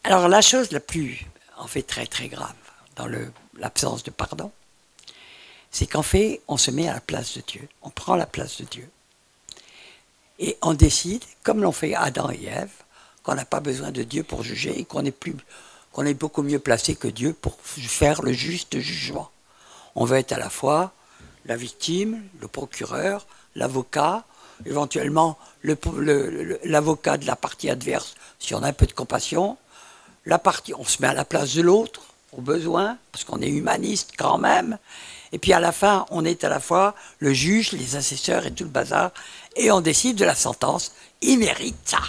Alors la chose la plus, en fait, très très grave dans l'absence de pardon, c'est qu'en fait, on se met à la place de Dieu, on prend la place de Dieu, et on décide, comme l'ont fait Adam et Ève, qu'on n'a pas besoin de Dieu pour juger et qu'on est beaucoup mieux placé que Dieu pour faire le juste jugement. On veut être à la fois la victime, le procureur, l'avocat, éventuellement l'avocat de la partie adverse, si on a un peu de compassion. On se met à la place de l'autre, au besoin, parce qu'on est humaniste quand même. Et puis à la fin, on est à la fois le juge, les assesseurs et tout le bazar, et on décide de la sentence. Il mérite ça.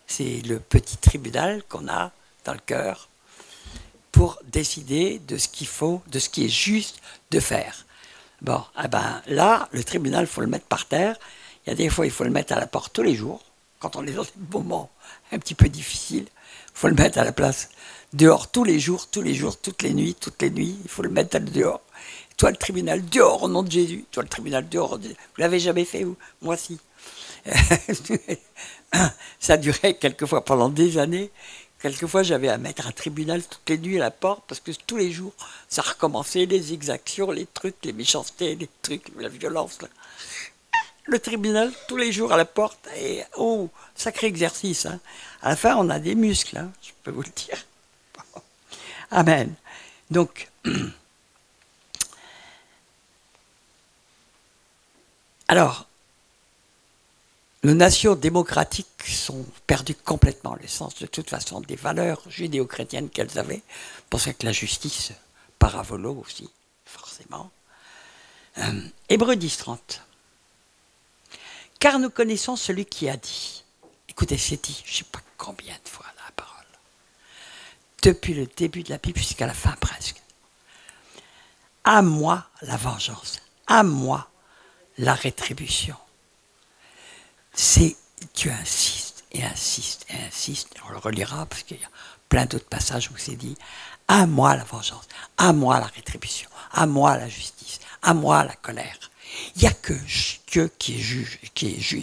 C'est le petit tribunal qu'on a dans le cœur pour décider de ce qu'il faut, de ce qui est juste de faire. Bon, eh ben là, le tribunal, il faut le mettre par terre. Il y a des fois, il faut le mettre à la porte tous les jours, quand on est dans des moments un petit peu difficiles. Il faut le mettre à la place dehors tous les jours, toutes les nuits, il faut le mettre dehors. Toi, le tribunal, dehors au nom de Jésus. Toi, le tribunal, dehors au nom de Jésus. Vous l'avez jamais fait, vous? Moi, si. Ça a duré quelquefois pendant des années. Quelquefois, j'avais à mettre un tribunal toutes les nuits à la porte parce que tous les jours, ça recommençait, les exactions, les trucs, les méchancetés, les trucs, la violence. Là. Le tribunal, tous les jours à la porte. Et oh, sacré exercice. Hein. À la fin, on a des muscles, hein, je peux vous le dire. Amen. Donc, alors, nos nations démocratiques sont perdues complètement le sens de toute façon des valeurs judéo-chrétiennes qu'elles avaient. Pour ça que la justice, paravolo aussi, forcément. Hébreux 10:30. Car nous connaissons celui qui a dit. Écoutez, c'est dit, je ne sais pas combien de fois la parole. Depuis le début de la Bible jusqu'à la fin presque. À moi la vengeance, à moi la rétribution. C'est Dieu insiste et insiste et insiste. On le relira parce qu'il y a plein d'autres passages où c'est dit à moi la vengeance, à moi la rétribution, à moi la justice, à moi la colère. Il n'y a que Dieu qui est juge,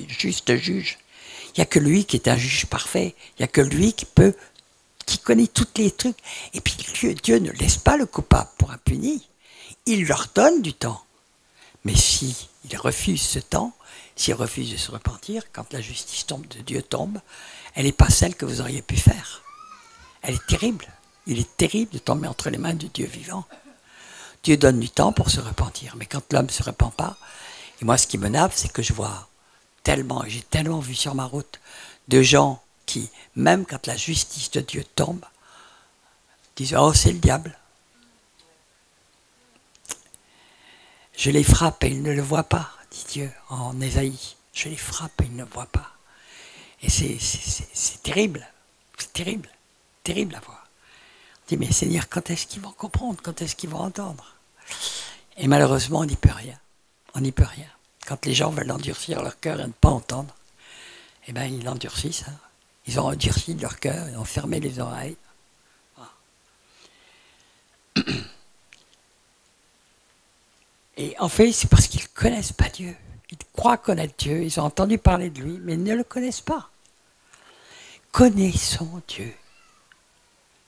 juste juge. Il n'y a que lui qui est un juge parfait. Il n'y a que lui qui connaît tous les trucs. Et puis Dieu ne laisse pas le coupable pour impuni. Il leur donne du temps. Mais s'il refuse ce temps, s'il refuse de se repentir, quand la justice de Dieu tombe, elle n'est pas celle que vous auriez pu faire. Elle est terrible. Il est terrible de tomber entre les mains de Dieu vivant. Dieu donne du temps pour se repentir. Mais quand l'homme ne se repent pas, et moi ce qui me nave, c'est que je vois tellement, j'ai tellement vu sur ma route de gens qui, même quand la justice de Dieu tombe, disent « Oh, c'est le diable ». Je les frappe et ils ne le voient pas, dit Dieu en Ésaïe. Je les frappe et ils ne le voient pas. Et c'est terrible, terrible à voir. On dit, mais Seigneur, quand est-ce qu'ils vont comprendre? Quand est-ce qu'ils vont entendre? Et malheureusement, on n'y peut rien. On n'y peut rien. Quand les gens veulent endurcir leur cœur et ne pas entendre, eh bien, ils l'endurcissent. Hein. Ils ont endurci leur cœur, ils ont fermé les oreilles. Et en fait, c'est parce qu'ils ne connaissent pas Dieu. Ils croient connaître Dieu, ils ont entendu parler de lui, mais ils ne le connaissent pas. Connaissons Dieu.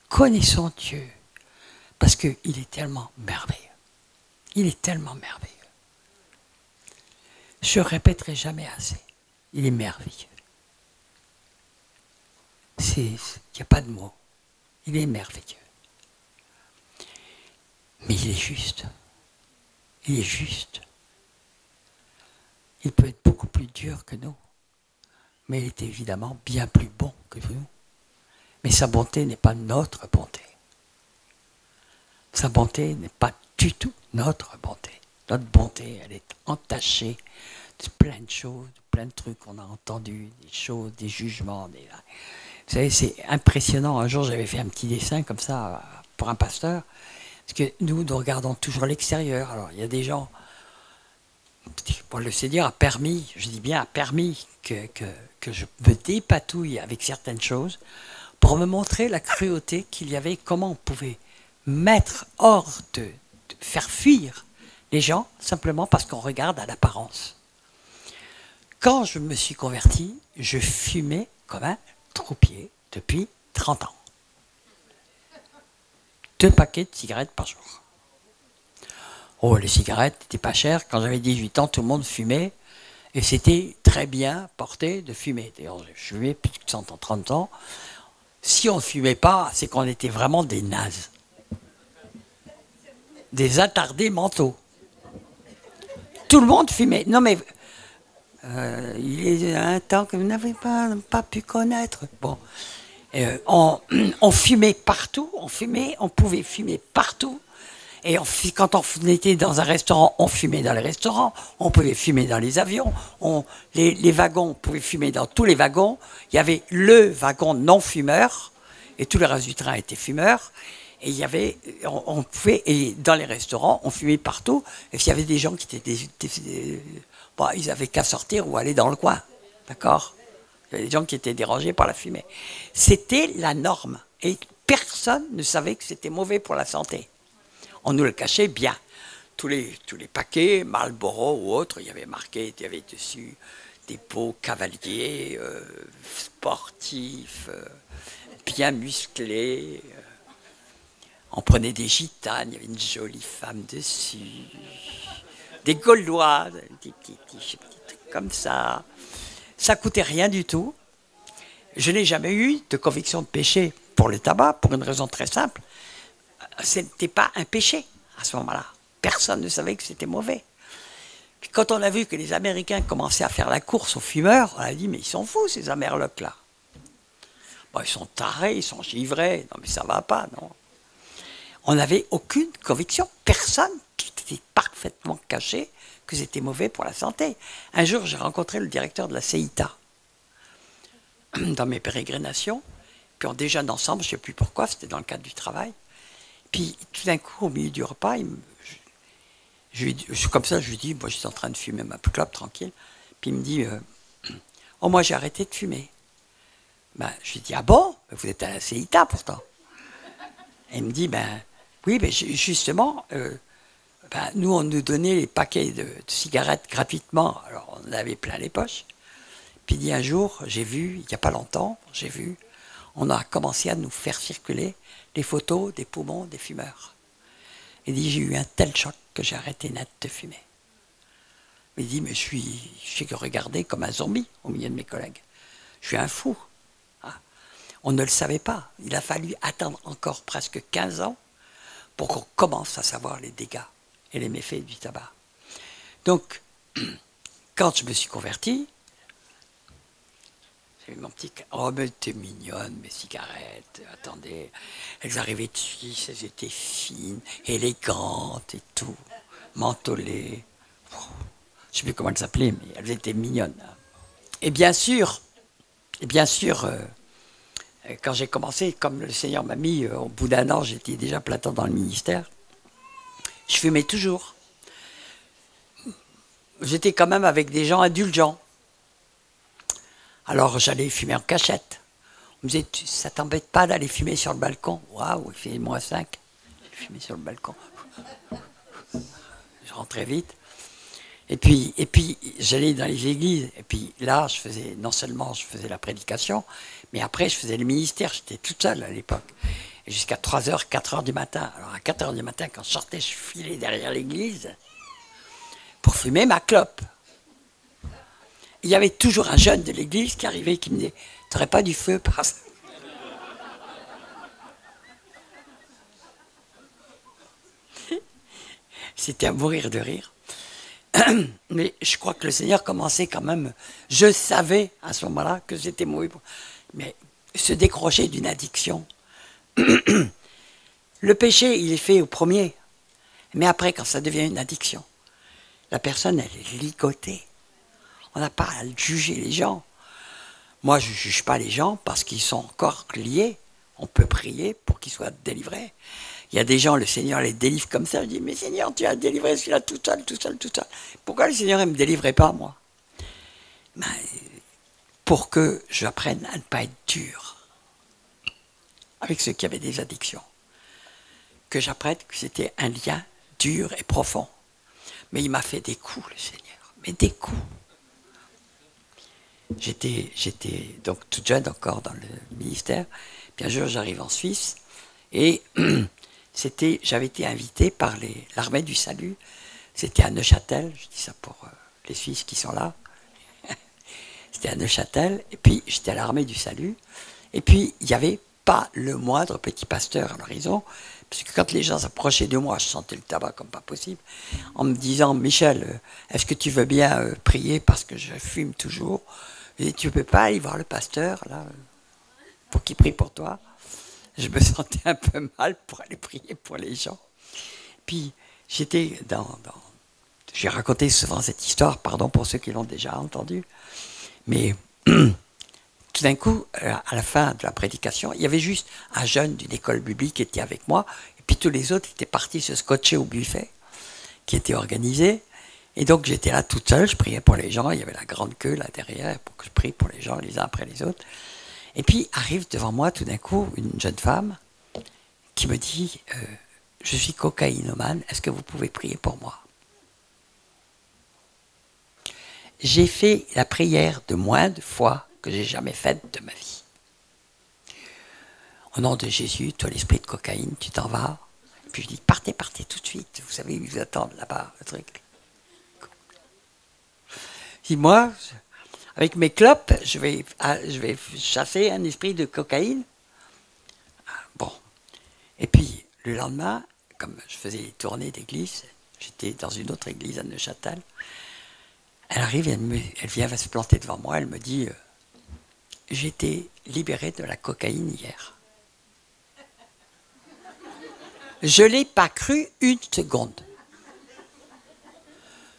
Connaissons Dieu. Parce qu'il est tellement merveilleux. Il est tellement merveilleux. Je ne répéterai jamais assez. Il est merveilleux. Il n'y a pas de mots. Il est merveilleux. Mais il est juste. Il est juste. Il peut être beaucoup plus dur que nous. Mais il est évidemment bien plus bon que nous. Mais sa bonté n'est pas notre bonté. Sa bonté n'est pas du tout notre bonté. Notre bonté, elle est entachée de plein de choses, de plein de trucs qu'on a entendus, des choses, des jugements. Vous savez, c'est impressionnant. Un jour, j'avais fait un petit dessin comme ça pour un pasteur. Parce que nous regardons toujours l'extérieur. Alors, il y a des gens... Bon, le Seigneur a permis, je dis bien a permis que je me dépatouille avec certaines choses pour me montrer la cruauté qu'il y avait, comment on pouvait mettre hors de faire fuir les gens simplement parce qu'on regarde à l'apparence. Quand je me suis converti, je fumais comme un croupier depuis 30 ans. 2 paquets de cigarettes par jour. Oh, les cigarettes n'étaient pas chères. Quand j'avais 18 ans, tout le monde fumait. Et c'était très bien porté de fumer. D'ailleurs, j'ai fumé plus de 130 ans. Si on ne fumait pas, c'est qu'on était vraiment des nazes. Des attardés mentaux. Tout le monde fumait. Non mais, il est un temps que vous n'avez pas pu connaître. Bon, on fumait partout, on pouvait fumer partout. Et quand on était dans un restaurant, on fumait dans les restaurants, on pouvait fumer dans les avions, les wagons, on pouvait fumer dans tous les wagons. Il y avait le wagon non-fumeur, et tous les restes du train étaient fumeurs. Et il y avait, et dans les restaurants, on fumait partout. Et s'il y avait des gens qui étaient, bon, ils avaient qu'à sortir ou aller dans le coin, d'accord? Il y avait des gens qui étaient dérangés par la fumée. C'était la norme, et personne ne savait que c'était mauvais pour la santé. On nous le cachait bien. Tous les paquets, Marlboro ou autres, il y avait marqué, il y avait dessus des pots cavaliers, sportifs, bien musclés. On prenait des gitanes, il y avait une jolie femme dessus. Des Gaulois, des petits trucs comme ça. Ça coûtait rien du tout. Je n'ai jamais eu de conviction de péché pour le tabac, pour une raison très simple. Ce n'était pas un péché à ce moment-là. Personne ne savait que c'était mauvais. Puis quand on a vu que les Américains commençaient à faire la course aux fumeurs, on a dit, mais ils sont fous ces Amerlocs-là. Bon, ils sont tarés, ils sont givrés. Non mais ça va pas, non. On n'avait aucune conviction. Personne, tout était parfaitement caché que c'était mauvais pour la santé. Un jour, j'ai rencontré le directeur de la CITA dans mes pérégrinations. Puis on déjeune ensemble, je ne sais plus pourquoi, c'était dans le cadre du travail. Puis tout d'un coup, au milieu du repas, comme ça, je lui dis, moi j'étais en train de fumer ma clope tranquille. Puis il me dit, oh moi j'ai arrêté de fumer. Ben, je lui dis, ah bon? Vous êtes à la CITA pourtant. Et il me dit, ben oui, mais justement, nous on nous donnait les paquets de cigarettes gratuitement, alors on avait plein les poches. Puis il dit, un jour, j'ai vu, il n'y a pas longtemps, on a commencé à nous faire circuler les photos des poumons des fumeurs. Il dit, j'ai eu un tel choc que j'ai arrêté net de fumer. Il dit, mais je suis regardé comme un zombie au milieu de mes collègues. Je suis un fou. Ah. On ne le savait pas. Il a fallu attendre encore presque 15 ans pour qu'on commence à savoir les dégâts et les méfaits du tabac. Donc, quand je me suis converti, j'ai eu mon petit... Oh, mais t'es mignonne, mes cigarettes, attendez. Elles arrivaient de Suisse, elles étaient fines, élégantes et tout, mentholées. Je ne sais plus comment elles s'appelaient, mais elles étaient mignonnes. Et bien sûr, quand j'ai commencé, comme le Seigneur m'a mis, au bout d'un an, j'étais déjà plein temps dans le ministère, je fumais toujours. J'étais quand même avec des gens indulgents. Alors j'allais fumer en cachette. On me disait, ça t'embête pas d'aller fumer sur le balcon? Waouh, il fait -5. J'ai fumé sur le balcon. Je rentrais vite. Et puis j'allais dans les églises. Et puis là, non seulement je faisais la prédication, mais après je faisais le ministère. J'étais toute seule à l'époque. Et jusqu'à 3h, 4h du matin. Alors à 4h du matin, quand je sortais, je filais derrière l'église pour fumer ma clope. Il y avait toujours un jeune de l'église qui arrivait et qui me disait, t'aurais pas du feu par ça? C'était à mourir de rire. Mais je crois que le Seigneur commençait quand même, je savais à ce moment-là que c'était mauvais. Mais se décrocher d'une addiction. Le péché, il est fait au premier. Mais après, quand ça devient une addiction, la personne, elle est ligotée. On n'a pas à juger les gens. Moi, je ne juge pas les gens parce qu'ils sont encore liés. On peut prier pour qu'ils soient délivrés. Il y a des gens, le Seigneur les délivre comme ça. Je dis, mais Seigneur, tu as délivré celui-là tout seul. Pourquoi le Seigneur ne me délivrait pas, moi? Ben, pour que j'apprenne à ne pas être dur avec ceux qui avaient des addictions. Que j'apprenne que c'était un lien dur et profond. Mais il m'a fait des coups, le Seigneur. Mais des coups. j'étais donc toute jeune encore dans le ministère. Puis un jour, j'arrive en Suisse et j'avais été invité par l'armée du salut. C'était à Neuchâtel, je dis ça pour les Suisses qui sont là. C'était à Neuchâtel, et puis j'étais à l'armée du salut. Et puis, il n'y avait pas le moindre petit pasteur à l'horizon, parce que quand les gens s'approchaient de moi, je sentais le tabac comme pas possible, en me disant, Michel, est-ce que tu veux bien prier parce que je fume toujours? Et tu ne peux pas aller voir le pasteur, là, pour qu'il prie pour toi? Je me sentais un peu mal pour aller prier pour les gens. Puis, j'étais j'ai raconté souvent cette histoire, pardon pour ceux qui l'ont déjà entendue, mais tout d'un coup, à la fin de la prédication, il y avait juste un jeune d'une école biblique qui était avec moi, et puis tous les autres étaient partis se scotcher au buffet qui était organisé. Et donc j'étais là toute seule, je priais pour les gens, il y avait la grande queue là derrière pour que je prie pour les gens les uns après les autres. Et puis arrive devant moi tout d'un coup une jeune femme qui me dit je suis cocaïnomane, est-ce que vous pouvez prier pour moi? J'ai fait la prière de moins de fois que j'ai jamais faite de ma vie. Au nom de Jésus, toi l'esprit de cocaïne, tu t'en vas. Et puis je dis partez, partez tout de suite, vous savez, ils vous attendent là-bas, le truc. Si moi, avec mes clopes, je vais chasser un esprit de cocaïne. Bon. Et puis, le lendemain, comme je faisais les tournées d'église, j'étais dans une autre église à Neuchâtel, elle arrive, elle vient se planter devant moi, elle me dit j'ai été libérée de la cocaïne hier. Je ne l'ai pas cru une seconde.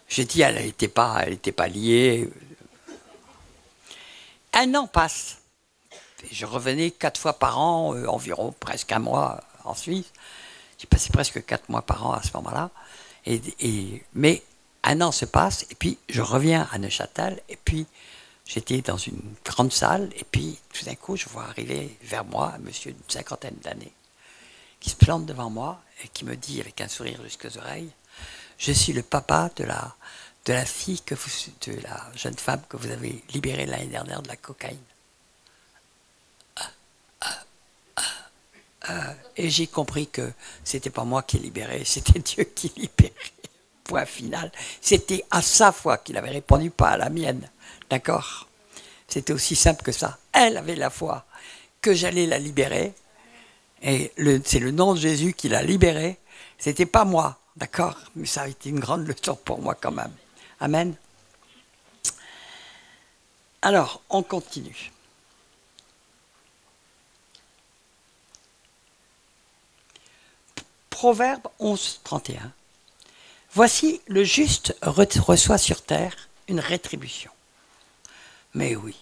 J'ai dit elle n'était pas liée. Un an passe. Je revenais 4 fois par an, environ presque un mois en Suisse. J'ai passé presque 4 mois par an à ce moment-là. Mais un an se passe, et puis je reviens à Neuchâtel, et puis j'étais dans une grande salle, et puis tout d'un coup, je vois arriver vers moi un monsieur d'une 50aine d'années, qui se plante devant moi, et qui me dit avec un sourire jusqu'aux oreilles, je suis le papa de la fille, de la jeune femme que vous avez libérée l'année dernière de la cocaïne. Et j'ai compris que c'était pas moi qui libérais, c'était Dieu qui libérait. Point final. C'était à sa foi qu'il avait répondu, pas à la mienne. D'accord? C'était aussi simple que ça. Elle avait la foi que j'allais la libérer. Et c'est le nom de Jésus qui l'a libérée. C'était pas moi. D'accord? Mais ça a été une grande leçon pour moi quand même. Amen. Alors, on continue. Proverbe 11, 31. Voici, le juste reçoit sur terre une rétribution. Mais oui,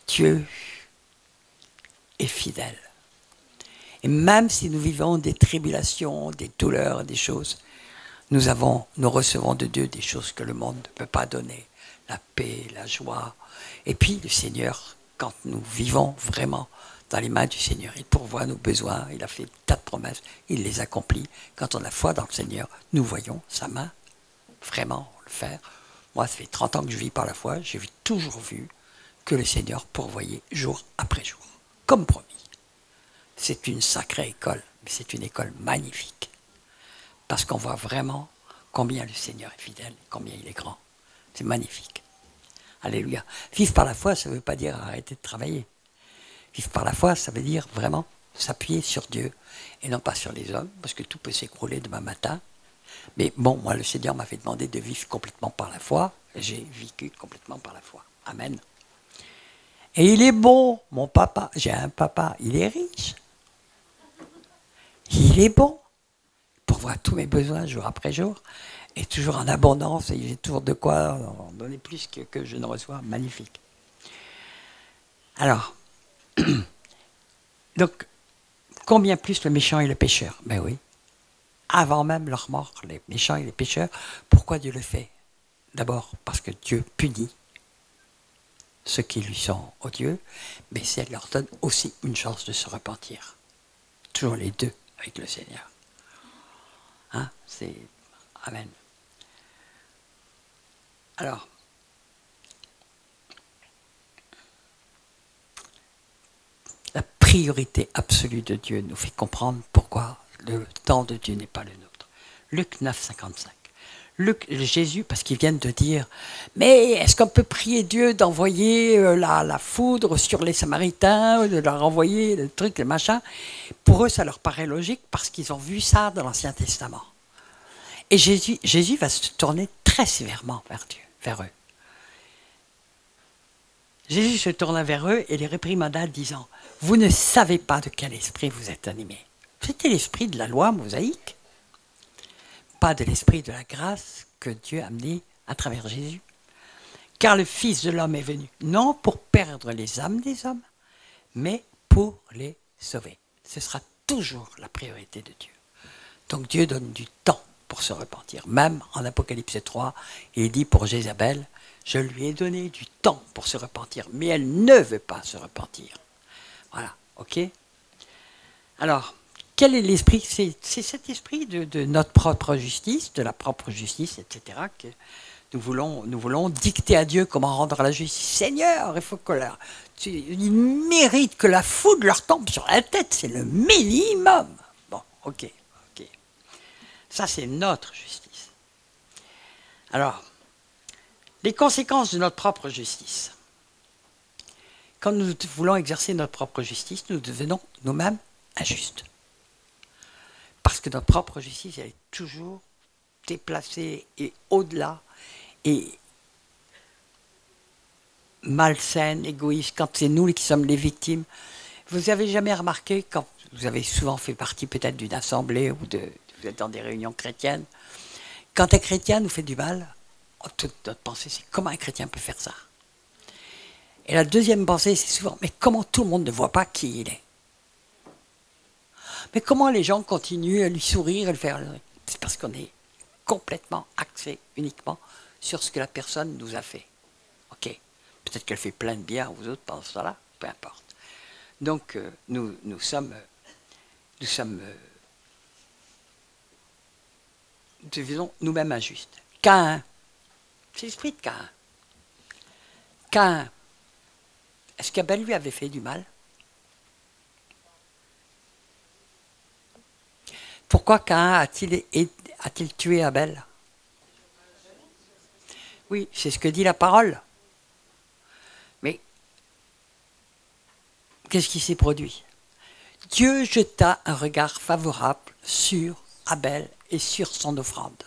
Dieu est fidèle. Et même si nous vivons des tribulations, des douleurs, des choses, nous recevons de Dieu des choses que le monde ne peut pas donner. La paix, la joie. Et puis le Seigneur, quand nous vivons vraiment dans les mains du Seigneur, il pourvoit nos besoins, il a fait tas de promesses, il les accomplit. Quand on a foi dans le Seigneur, nous voyons sa main vraiment le faire. Moi, ça fait 30 ans que je vis par la foi, j'ai toujours vu que le Seigneur pourvoyait jour après jour, comme promis. C'est une sacrée école, mais c'est une école magnifique. Parce qu'on voit vraiment combien le Seigneur est fidèle, combien il est grand. C'est magnifique. Alléluia. Vivre par la foi, ça ne veut pas dire arrêter de travailler. Vivre par la foi, ça veut dire vraiment s'appuyer sur Dieu et non pas sur les hommes, parce que tout peut s'écrouler demain matin. Mais bon, moi, le Seigneur m'avait demandé de vivre complètement par la foi, et j'ai vécu complètement par la foi. Amen. Et il est bon, mon papa. J'ai un papa, il est riche. Il est bon. Pour voir tous mes besoins jour après jour, et toujours en abondance, et j'ai toujours de quoi en donner plus que je ne reçois. Magnifique. Alors, donc, combien plus le méchant et le pécheur? Ben oui. Avant même leur mort, les méchants et les pécheurs, pourquoi Dieu le fait? D'abord, parce que Dieu punit ceux qui lui sont odieux, mais ça leur donne aussi une chance de se repentir. Toujours les deux avec le Seigneur. Hein? C'est... Amen. Alors, priorité absolue de Dieu nous fait comprendre pourquoi le temps de Dieu n'est pas le nôtre. Luc 9, 55. Jésus, parce qu'ils viennent de dire, mais est-ce qu'on peut prier Dieu d'envoyer la foudre sur les Samaritains, de leur envoyer le truc, le machin? Pour eux, ça leur paraît logique parce qu'ils ont vu ça dans l'Ancien Testament. Et Jésus va se tourner très sévèrement vers Dieu, vers eux. Jésus se tourna vers eux et les réprimanda, disant, « Vous ne savez pas de quel esprit vous êtes animés. » C'était l'esprit de la loi mosaïque, pas de l'esprit de la grâce que Dieu a amené à travers Jésus. Car le Fils de l'homme est venu, non pour perdre les âmes des hommes, mais pour les sauver. Ce sera toujours la priorité de Dieu. Donc Dieu donne du temps pour se repentir. Même en Apocalypse 3, il dit pour Jézabel, je lui ai donné du temps pour se repentir, mais elle ne veut pas se repentir. Voilà, ok? Alors, quel est l'esprit? C'est cet esprit de notre propre justice, de la propre justice, etc., que nous voulons dicter à Dieu comment rendre la justice. Seigneur, il faut que ils méritent que la foudre leur tombe sur la tête, c'est le minimum. Bon, ok. Ça, c'est notre justice. Alors, les conséquences de notre propre justice. Quand nous voulons exercer notre propre justice, nous devenons nous-mêmes injustes. Parce que notre propre justice, elle est toujours déplacée et au-delà, et malsaine, égoïste, quand c'est nous qui sommes les victimes. Vous n'avez jamais remarqué, quand vous avez souvent fait partie peut-être d'une assemblée, ou vous êtes dans des réunions chrétiennes, quand un chrétien nous fait du mal, toute notre pensée, c'est comment un chrétien peut faire ça? Et la deuxième pensée, c'est souvent, mais comment tout le monde ne voit pas qui il est? Mais comment les gens continuent à lui sourire, à le faire? C'est parce qu'on est complètement axé uniquement sur ce que la personne nous a fait. Ok, peut-être qu'elle fait plein de bien aux autres pendant ce temps-là, peu importe. Donc nous devenons nous-mêmes injustes. Caïn, c'est l'esprit de Caïn. Caïn, est-ce qu'Abel lui avait fait du mal? Pourquoi Caïn a-t-il tué Abel? Oui, c'est ce que dit la parole. Mais qu'est-ce qui s'est produit? Dieu jeta un regard favorable sur Abel et sur son offrande.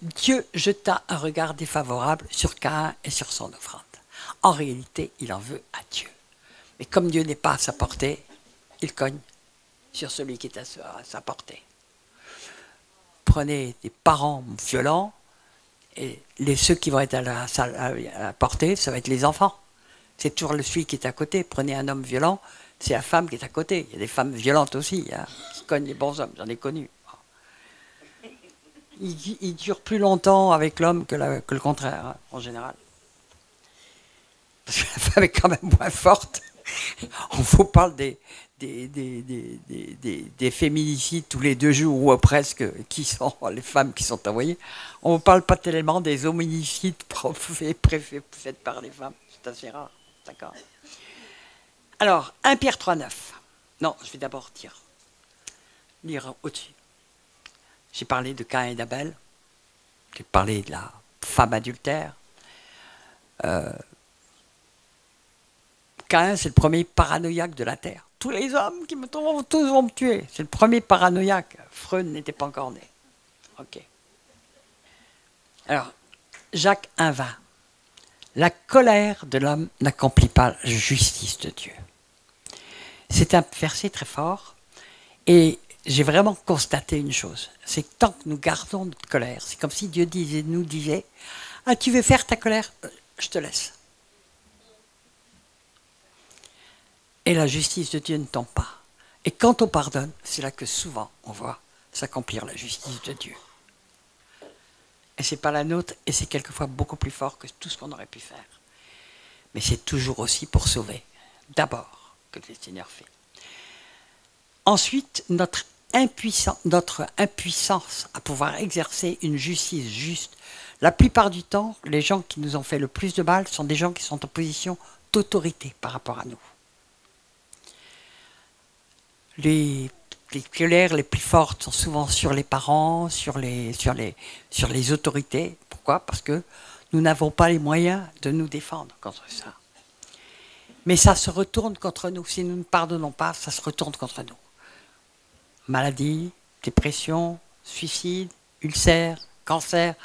Dieu jeta un regard défavorable sur Caïn et sur son offrande. En réalité, il en veut à Dieu. Mais comme Dieu n'est pas à sa portée, il cogne sur celui qui est à sa portée. Prenez des parents violents, et ceux qui vont être à la portée, ça va être les enfants. C'est toujours celui qui est à côté. Prenez un homme violent, c'est la femme qui est à côté. Il y a des femmes violentes aussi, hein, qui cognent les bons hommes, j'en ai connu. Il dure plus longtemps avec l'homme que le contraire, hein, en général. Parce que la femme est quand même moins forte. On vous parle des féminicides tous les 2 jours ou presque, qui sont les femmes qui sont envoyées. On ne parle pas tellement des hominicides faits par les femmes. C'est assez rare. D'accord. Alors, 1 Pierre 3,9. Non, je vais d'abord lire au-dessus. J'ai parlé de Caïn et d'Abel. J'ai parlé de la femme adultère. Caïn, c'est le premier paranoïaque de la terre. Tous les hommes qui me trouvent, tous vont me tuer. C'est le premier paranoïaque. Freud n'était pas encore né. Ok. Alors, Jacques 1,20. La colère de l'homme n'accomplit pas la justice de Dieu. C'est un verset très fort. Et j'ai vraiment constaté une chose. C'est que tant que nous gardons notre colère, c'est comme si Dieu nous disait, « Ah, tu veux faire ta colère? Je te laisse. » Et la justice de Dieu ne tombe pas. Et quand on pardonne, c'est là que souvent on voit s'accomplir la justice de Dieu. Et ce n'est pas la nôtre, et c'est quelquefois beaucoup plus fort que tout ce qu'on aurait pu faire. Mais c'est toujours aussi pour sauver, d'abord, que le Seigneur fait. Ensuite, notre impuissance à pouvoir exercer une justice juste. La plupart du temps, les gens qui nous ont fait le plus de mal sont des gens qui sont en position d'autorité par rapport à nous. les colères les plus fortes sont souvent sur les parents, sur les autorités. Pourquoi? Parce que nous n'avons pas les moyens de nous défendre contre ça. Mais ça se retourne contre nous. Si nous ne pardonnons pas, ça se retourne contre nous. Maladie, dépression, suicide, ulcère, cancer.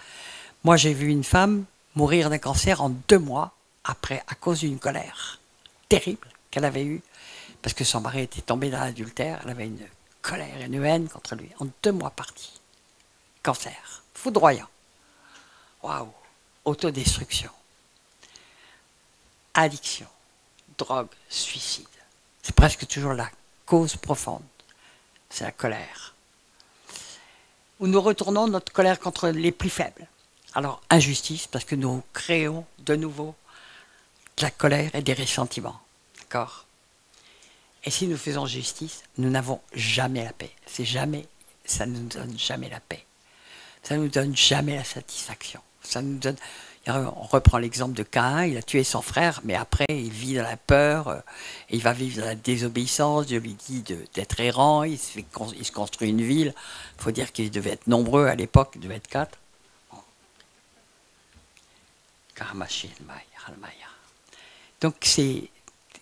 Moi, j'ai vu une femme mourir d'un cancer en 2 mois après, à cause d'une colère terrible qu'elle avait eue, parce que son mari était tombé dans l'adultère. Elle avait une colère, une haine contre lui. En 2 mois parti. Cancer. Foudroyant. Waouh. Autodestruction. Addiction. Drogue. Suicide. C'est presque toujours la cause profonde. C'est la colère. Où nous retournons notre colère contre les plus faibles. Alors, injustice, parce que nous créons de nouveau de la colère et des ressentiments. D'accord? Et si nous faisons justice, nous n'avons jamais la paix. Ça ne nous donne jamais la paix. Ça ne nous donne jamais la satisfaction. Ça nous donne... On reprend l'exemple de Caïn, il a tué son frère, mais après il vit dans la peur, et il va vivre dans la désobéissance. Dieu lui dit d'être errant, il se construit une ville. Il faut dire qu'ils devaient être nombreux à l'époque, ils devaient être 4. Donc il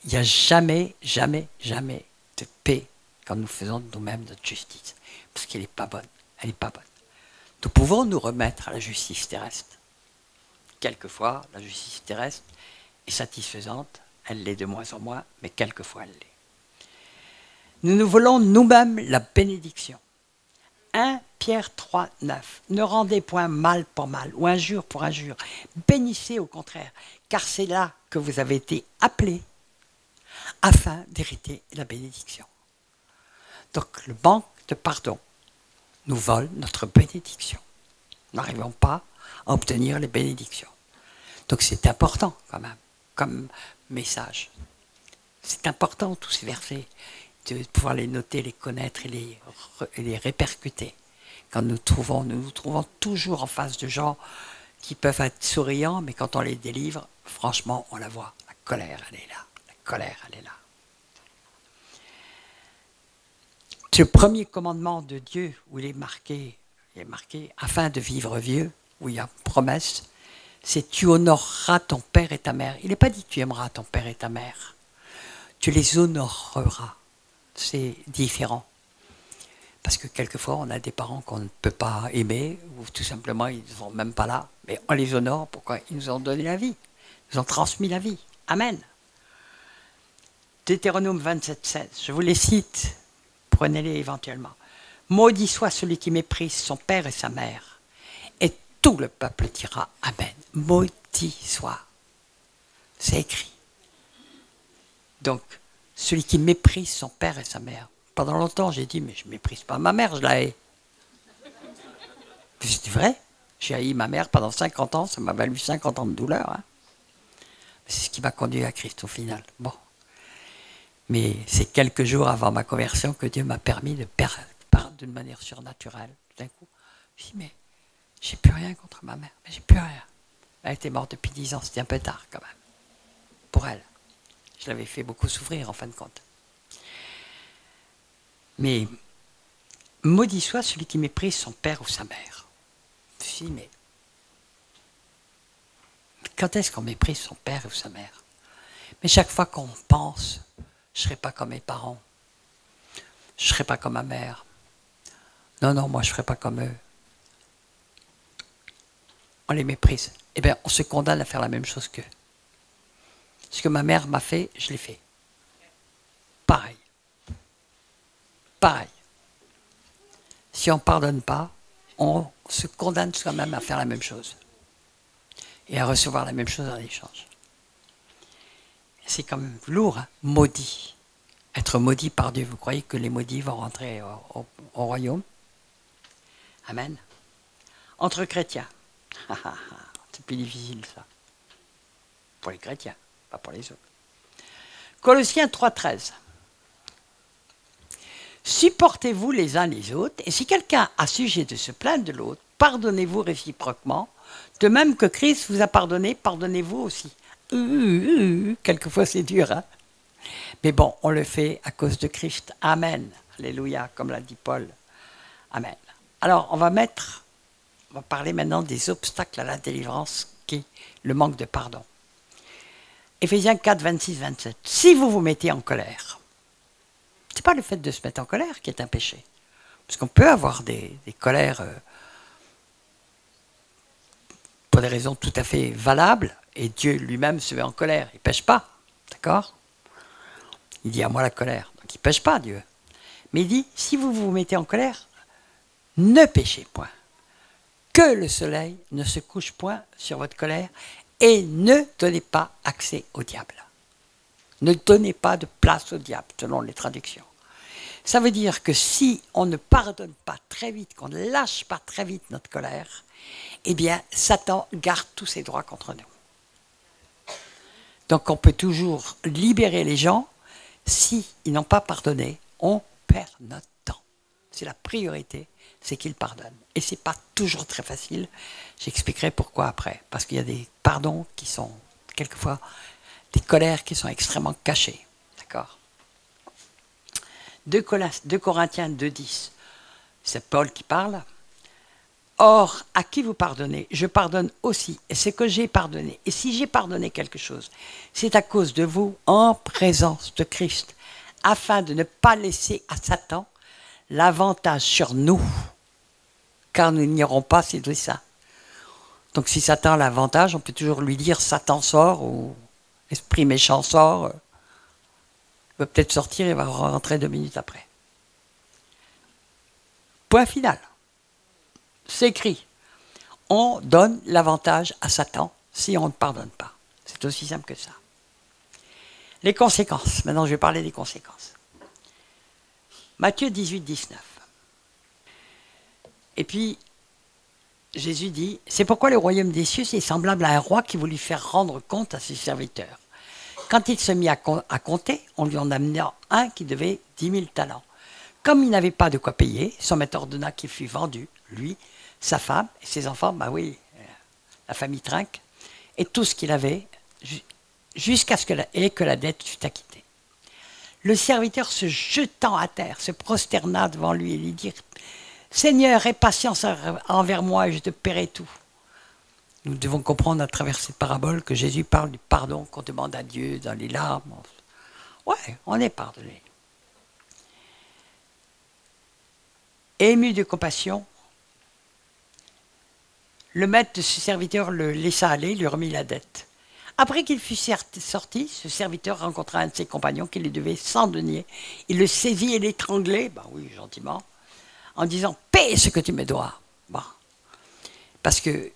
n'y a jamais de paix quand nous faisons de nous-mêmes notre justice, parce qu'elle n'est pas bonne, elle n'est pas bonne. Nous pouvons nous remettre à la justice terrestre. Quelquefois, la justice terrestre est satisfaisante, elle l'est de moins en moins, mais quelquefois elle l'est. Nous voulons nous-mêmes la bénédiction. 1 Pierre 3, 9. Ne rendez point mal pour mal, ou injure pour injure. Bénissez au contraire, car c'est là que vous avez été appelés afin d'hériter la bénédiction. Donc le manque de pardon nous vole notre bénédiction. Nous n'arrivons pas à obtenir les bénédictions. Donc c'est important quand même, comme message. C'est important tous ces versets, de pouvoir les noter, les connaître et les répercuter. Quand nous nous trouvons toujours en face de gens qui peuvent être souriants, mais quand on les délivre, franchement, on la voit. La colère, elle est là. La colère, elle est là. C'est le premier commandement de Dieu où il est marqué afin de vivre vieux, où il y a promesse, c'est tu honoreras ton père et ta mère. Il n'est pas dit tu aimeras ton père et ta mère. Tu les honoreras. C'est différent. Parce que quelquefois, on a des parents qu'on ne peut pas aimer, ou tout simplement, ils ne sont même pas là. Mais on les honore. Pourquoi? Ils nous ont donné la vie. Ils nous ont transmis la vie. Amen. Deutéronome 27, 16. Je vous les cite. Prenez-les éventuellement. Maudit soit celui qui méprise son père et sa mère. Et tout le peuple dira Amen. Maudit soit. C'est écrit. Donc, celui qui méprise son père et sa mère. Pendant longtemps, j'ai dit, mais je ne méprise pas ma mère, je la hais. C'est vrai. J'ai haï ma mère pendant 50 ans, ça m'a valu 50 ans de douleur. Hein. C'est ce qui m'a conduit à Christ au final. Bon. Mais c'est quelques jours avant ma conversion que Dieu m'a permis de perdre d'une manière surnaturelle. D'un coup, je me dis, mais j'ai plus rien contre ma mère. Mais j'ai plus rien. Elle était morte depuis 10 ans, c'était un peu tard quand même. Pour elle. Je l'avais fait beaucoup souffrir en fin de compte. Mais maudit soit celui qui méprise son père ou sa mère. Je me dis, mais quand est-ce qu'on méprise son père ou sa mère? Mais chaque fois qu'on pense, je ne serai pas comme mes parents, je ne serai pas comme ma mère. Non, moi je ne ferai pas comme eux. On les méprise. Eh bien, on se condamne à faire la même chose qu'eux. Ce que ma mère m'a fait, je l'ai fait. Pareil. Pareil. Si on ne pardonne pas, on se condamne soi-même à faire la même chose. Et à recevoir la même chose en échange. C'est quand même lourd, hein? Maudit. Être maudit par Dieu. Vous croyez que les maudits vont rentrer au royaume? Amen. Entre chrétiens. C'est plus difficile ça. Pour les chrétiens, pas pour les autres. Colossiens 3,13. Supportez-vous les uns les autres, et si quelqu'un a sujet de se plaindre de l'autre, pardonnez-vous réciproquement, de même que Christ vous a pardonné, pardonnez-vous aussi. Quelquefois c'est dur, hein. Mais bon, on le fait à cause de Christ. Amen. Alléluia, comme l'a dit Paul. Amen. Alors, on va parler maintenant des obstacles à la délivrance, qui est le manque de pardon. Éphésiens 4, 26, 27. Si vous vous mettez en colère, ce n'est pas le fait de se mettre en colère qui est un péché. Parce qu'on peut avoir des colères pour des raisons tout à fait valables, et Dieu lui-même se met en colère. Il ne pêche pas, d'accord? Il dit à moi la colère. Donc il ne pêche pas, Dieu. Mais il dit, si vous vous mettez en colère, ne péchez point. Que le soleil ne se couche point sur votre colère et ne donnez pas accès au diable. Ne donnez pas de place au diable, selon les traductions. Ça veut dire que si on ne pardonne pas très vite, qu'on ne lâche pas très vite notre colère, eh bien, Satan garde tous ses droits contre nous. Donc on peut toujours libérer les gens. S'ils n'ont pas pardonné, on perd notre temps. C'est la priorité, c'est qu'ils pardonnent. Et ce n'est pas toujours très facile. J'expliquerai pourquoi après. Parce qu'il y a des pardons qui sont, quelquefois, des colères qui sont extrêmement cachées. D'accord ? 2 Corinthiens 2,10. C'est Paul qui parle. Or, à qui vous pardonnez, je pardonne aussi. Et c'est que j'ai pardonné. Et si j'ai pardonné quelque chose, c'est à cause de vous, en présence de Christ, afin de ne pas laisser à Satan l'avantage sur nous, car nous n'ignorons pas s'il dit ça. Donc si Satan a l'avantage, on peut toujours lui dire Satan sort, ou esprit méchant sort. Il va peut-être sortir et va rentrer 2 minutes après. Point final. C'est écrit. On donne l'avantage à Satan si on ne pardonne pas. C'est aussi simple que ça. Les conséquences. Maintenant, je vais parler des conséquences. Matthieu 18, 19. Et puis, Jésus dit, c'est pourquoi le royaume des cieux est semblable à un roi qui voulut faire rendre compte à ses serviteurs. Quand il se mit à compter, on lui en amena un qui devait 10 000 talents. Comme il n'avait pas de quoi payer, son maître ordonna qu'il fût vendu, lui, sa femme et ses enfants, bah oui, la famille trinque, et tout ce qu'il avait, jusqu'à ce que la dette fût acquittée. Le serviteur se jetant à terre, se prosterna devant lui et lui dit « Seigneur, aie patience envers moi et je te paierai tout. » Nous devons comprendre à travers cette parabole que Jésus parle du pardon qu'on demande à Dieu dans les larmes. Ouais, on est pardonné. Ému de compassion, le maître de ce serviteur le laissa aller, lui remit la dette. Après qu'il fut sorti, ce serviteur rencontra un de ses compagnons qui lui devait 100 deniers. Il le saisit et l'étranglait, ben oui, gentiment, en disant « Paie ce que tu me dois. » Bon. Parce que,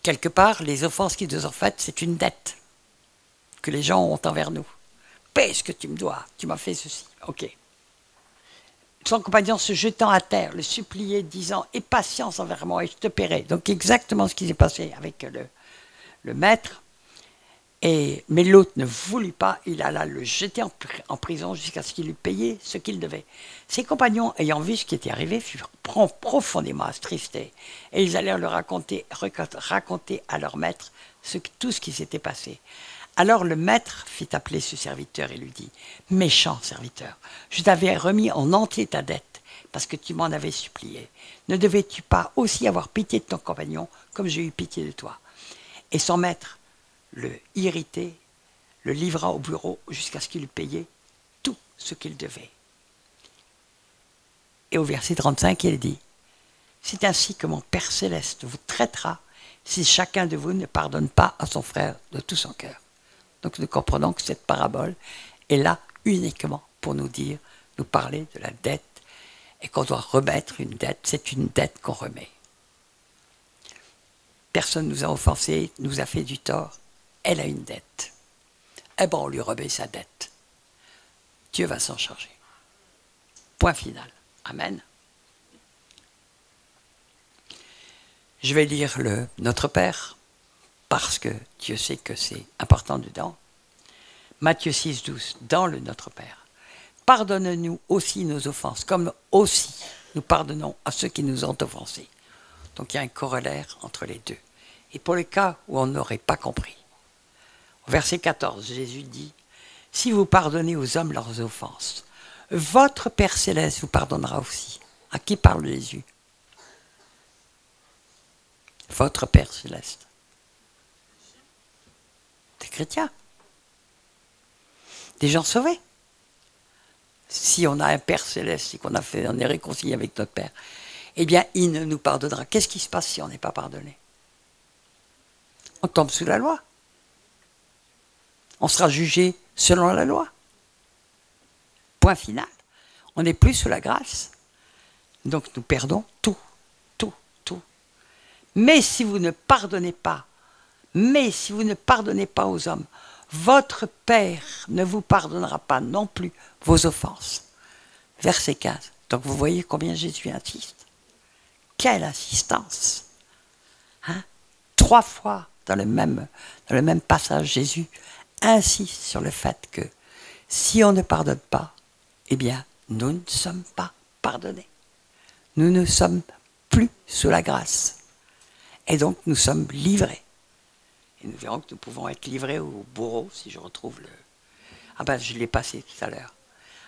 quelque part, les offenses qu'ils nous ont faites, c'est une dette que les gens ont envers nous. « Paie ce que tu me dois. Tu m'as fait ceci. » Ok. Son compagnon se jetant à terre, le suppliait, disant « Aie patience envers moi et je te paierai. » Donc exactement ce qui s'est passé avec le maître. Mais l'autre ne voulut pas, il alla le jeter en prison jusqu'à ce qu'il lui payait ce qu'il devait. Ses compagnons, ayant vu ce qui était arrivé, furent profondément attristés. Et ils allèrent le raconter à leur maître tout ce qui s'était passé. Alors le maître fit appeler ce serviteur et lui dit « Méchant serviteur, je t'avais remis en entier ta dette, parce que tu m'en avais supplié. Ne devais-tu pas aussi avoir pitié de ton compagnon, comme j'ai eu pitié de toi ?» Et son maître, le irrité, le livra au bureau jusqu'à ce qu'il eût payé tout ce qu'il devait. Et au verset 35, il dit « C'est ainsi que mon Père céleste vous traitera si chacun de vous ne pardonne pas à son frère de tout son cœur. » Donc nous comprenons que cette parabole est là uniquement pour nous dire, nous parler de la dette et qu'on doit remettre une dette. C'est une dette qu'on remet. Personne nous a offensés, nous a fait du tort. Elle a une dette. Eh bien, on lui remet sa dette. Dieu va s'en charger. Point final. Amen. Je vais lire le Notre Père, parce que Dieu sait que c'est important dedans. Matthieu 6, 12, dans le Notre Père. Pardonne-nous aussi nos offenses, comme aussi nous pardonnons à ceux qui nous ont offensés. Donc il y a un corollaire entre les deux. Et pour les cas où on n'aurait pas compris. Au verset 14, Jésus dit si vous pardonnez aux hommes leurs offenses, votre Père Céleste vous pardonnera aussi. À qui parle Jésus? Votre Père Céleste. Des chrétiens. Des gens sauvés. Si on a un Père Céleste et on est réconcilié avec notre Père, eh bien, il ne nous pardonnera. Qu'est-ce qui se passe si on n'est pas pardonné? On tombe sous la loi. On sera jugé selon la loi. Point final. On n'est plus sous la grâce. Donc nous perdons tout, tout, tout. Mais si vous ne pardonnez pas, aux hommes, votre Père ne vous pardonnera pas non plus vos offenses. Verset 15. Donc vous voyez combien Jésus insiste. Quelle insistance, hein? 3 fois dans le même passage, Jésus insiste sur le fait que si on ne pardonne pas, eh bien, nous ne sommes pas pardonnés. Nous ne sommes plus sous la grâce. Et donc, nous sommes livrés. Et nous verrons que nous pouvons être livrés au bourreau, si je retrouve le... Ah ben, je l'ai passé tout à l'heure.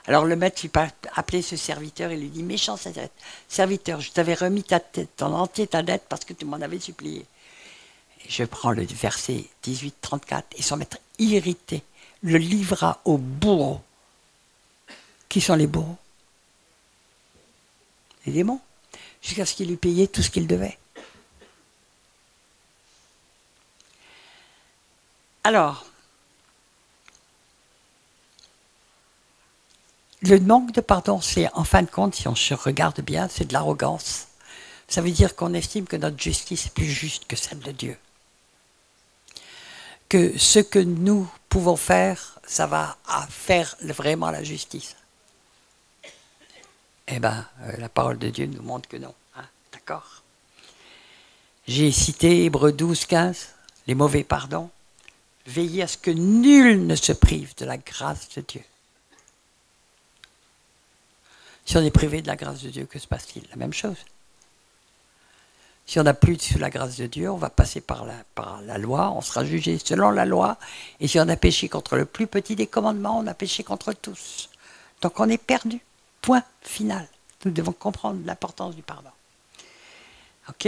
Alors le maître il appelait ce serviteur et lui dit « Méchant serviteur, je t'avais remis ta tête, ton entier ta dette parce que tu m'en avais supplié. » Et je prends le verset 18-34 et son maître irrité le livra au bourreau. Qui sont les bourreaux? Les démons. Jusqu'à ce qu'il lui payait tout ce qu'il devait. Alors, le manque de pardon, c'est, en fin de compte, si on se regarde bien, c'est de l'arrogance. Ça veut dire qu'on estime que notre justice est plus juste que celle de Dieu. Que ce que nous pouvons faire, ça va faire vraiment la justice. Eh bien, la parole de Dieu nous montre que non. Hein, d'accord? J'ai cité Hébreux 12, 15, les mauvais pardons. Veillez à ce que nul ne se prive de la grâce de Dieu. Si on est privé de la grâce de Dieu, que se passe-t-il? La même chose. Si on n'a plus sous la grâce de Dieu, on va passer par la loi, on sera jugé selon la loi. Et si on a péché contre le plus petit des commandements, on a péché contre tous. Donc on est perdu. Point final. Nous devons comprendre l'importance du pardon. Ok?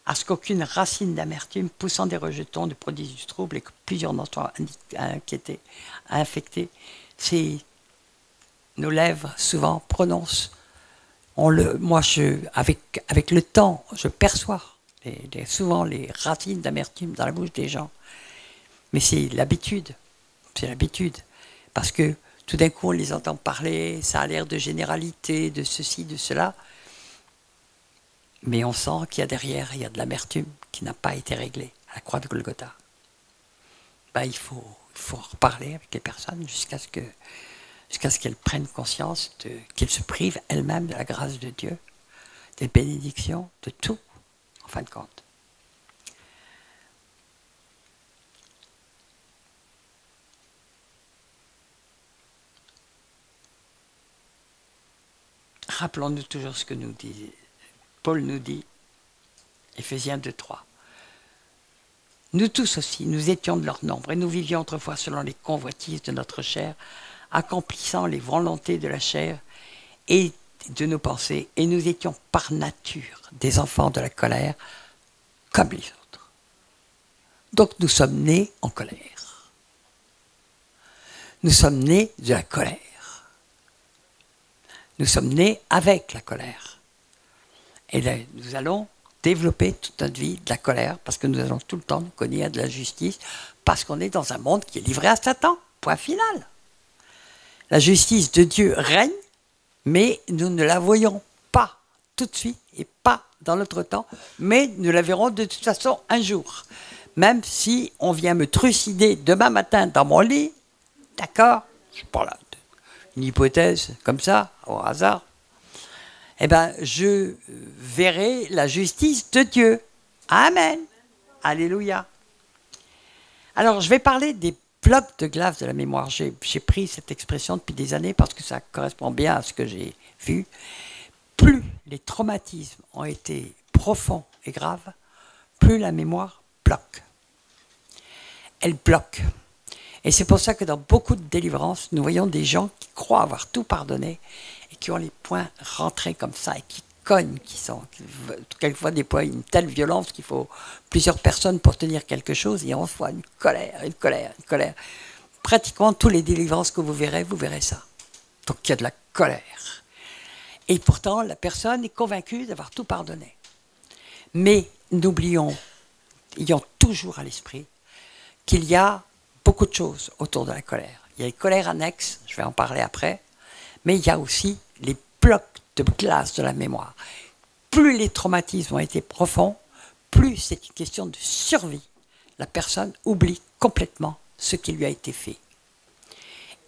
À ce qu'aucune racine d'amertume poussant des rejetons ne produise du trouble et que plusieurs n'en soient inquiétés, infectés. C'est nos lèvres souvent prononcent. Avec le temps, je perçois souvent les racines d'amertume dans la bouche des gens. Mais c'est l'habitude. C'est l'habitude. Parce que tout d'un coup, on les entend parler, ça a l'air de généralité, de ceci, de cela. Mais on sent qu'il y a derrière, il y a de l'amertume qui n'a pas été réglée à la croix de Golgotha. Ben, il faut en reparler avec les personnes jusqu'à ce qu'elles prennent conscience qu'elles se privent elles-mêmes de la grâce de Dieu, des bénédictions, de tout, en fin de compte. Rappelons-nous toujours ce que nous dit Paul nous dit, Éphésiens 2, 3. Nous tous aussi, nous étions de leur nombre, et nous vivions autrefois selon les convoitises de notre chair, accomplissant les volontés de la chair et de nos pensées, et nous étions par nature des enfants de la colère, comme les autres. Donc nous sommes nés en colère. Nous sommes nés de la colère. Nous sommes nés avec la colère. Et là, nous allons développer toute notre vie de la colère, parce que nous allons tout le temps nous cogner à de la justice, parce qu'on est dans un monde qui est livré à Satan. Point final. La justice de Dieu règne, mais nous ne la voyons pas tout de suite et pas dans notre temps, mais nous la verrons de toute façon un jour. Même si on vient me trucider demain matin dans mon lit, d'accord, je parle là, une hypothèse comme ça, au hasard, eh bien, je verrai la justice de Dieu. Amen. Alléluia. Alors, je vais parler des blocs de glace de la mémoire. J'ai pris cette expression depuis des années parce que ça correspond bien à ce que j'ai vu. Plus les traumatismes ont été profonds et graves, plus la mémoire bloque. Elle bloque. Et c'est pour ça que dans beaucoup de délivrances, nous voyons des gens qui croient avoir tout pardonné et qui ont les poings rentrés comme ça et qui cognent, quelquefois des poings une telle violence qu'il faut plusieurs personnes pour tenir quelque chose et on voit une colère, une colère, une colère. Pratiquement tous les délivrances que vous verrez ça. Donc il y a de la colère. Et pourtant, la personne est convaincue d'avoir tout pardonné. Mais n'oublions, ayons toujours à l'esprit qu'il y a beaucoup de choses autour de la colère. Il y a les colères annexes, je vais en parler après, mais il y a aussi les blocs de glace de la mémoire. Plus les traumatismes ont été profonds, plus c'est une question de survie. La personne oublie complètement ce qui lui a été fait.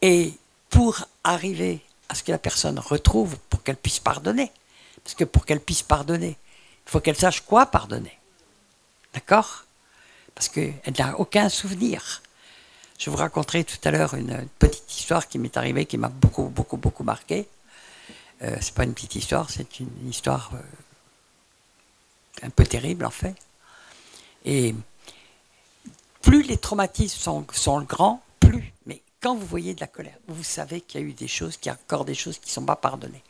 Et pour arriver à ce que la personne retrouve, pour qu'elle puisse pardonner, parce que pour qu'elle puisse pardonner, il faut qu'elle sache quoi pardonner. D'accord? Parce qu'elle n'a aucun souvenir. Je vous raconterai tout à l'heure une petite histoire qui m'est arrivée, qui m'a beaucoup marqué. C'est pas une petite histoire, c'est une histoire un peu terrible en fait. Et plus les traumatismes sont grands, plus. Mais quand vous voyez de la colère, vous savez qu'il y a eu des choses, qu'il y a encore des choses qui ne sont pas pardonnées.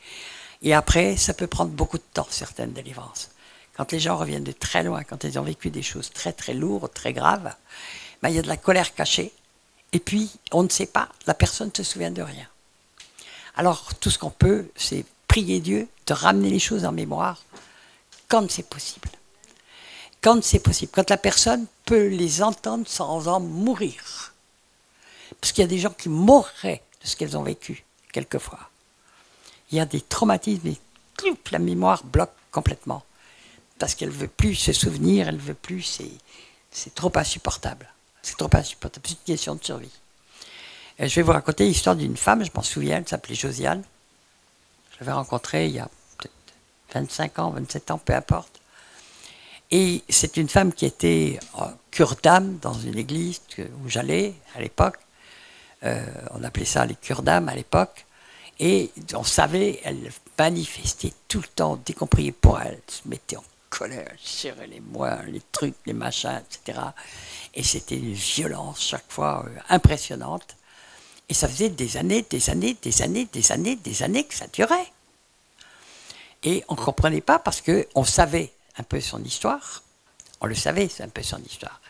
Et après, ça peut prendre beaucoup de temps, certaines délivrances. Quand les gens reviennent de très loin, quand ils ont vécu des choses très lourdes, très graves, ben, il y a de la colère cachée. Et puis, on ne sait pas, la personne ne se souvient de rien. Alors, tout ce qu'on peut, c'est prier Dieu de ramener les choses en mémoire quand c'est possible. Quand c'est possible, quand la personne peut les entendre sans en mourir. Parce qu'il y a des gens qui mourraient de ce qu'elles ont vécu, quelquefois. Il y a des traumatismes et la mémoire bloque complètement. Parce qu'elle ne veut plus se souvenir, elle ne veut plus, c'est trop insupportable. C'est trop insupportable, c'est une question de survie. Et je vais vous raconter l'histoire d'une femme, je m'en souviens, elle s'appelait Josiane. Je l'avais rencontrée il y a peut-être 25 ans, 27 ans, peu importe. Et c'est une femme qui était cure-dame dans une église où j'allais à l'époque. On appelait ça les cure-dames à l'époque. Et on savait, elle manifestait tout le temps, dès qu'on priait pour elle, elle se mettait en colère, elle serrait les moings, les trucs, les machins, etc. Et c'était une violence chaque fois impressionnante. Et ça faisait des années que ça durait. Et on ne comprenait pas parce qu'on savait un peu son histoire. On le savait, c'est un peu son histoire.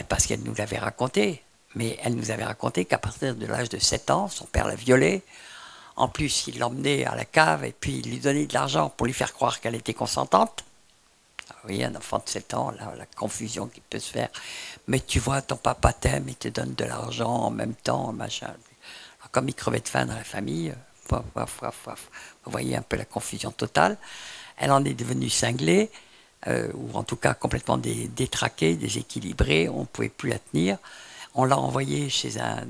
Parce qu'elle nous l'avait raconté. Mais elle nous avait raconté qu'à partir de l'âge de 7 ans, son père l'a violée. En plus, il l'emmenait à la cave et puis il lui donnait de l'argent pour lui faire croire qu'elle était consentante. Oui, un enfant de 7 ans, la confusion qui peut se faire. Mais tu vois, ton papa t'aime, il te donne de l'argent en même temps, machin. Alors, comme il crevait de faim dans la famille, vous voyez un peu la confusion totale. Elle en est devenue cinglée, ou en tout cas complètement détraquée, déséquilibrée, on ne pouvait plus la tenir. On l'a envoyée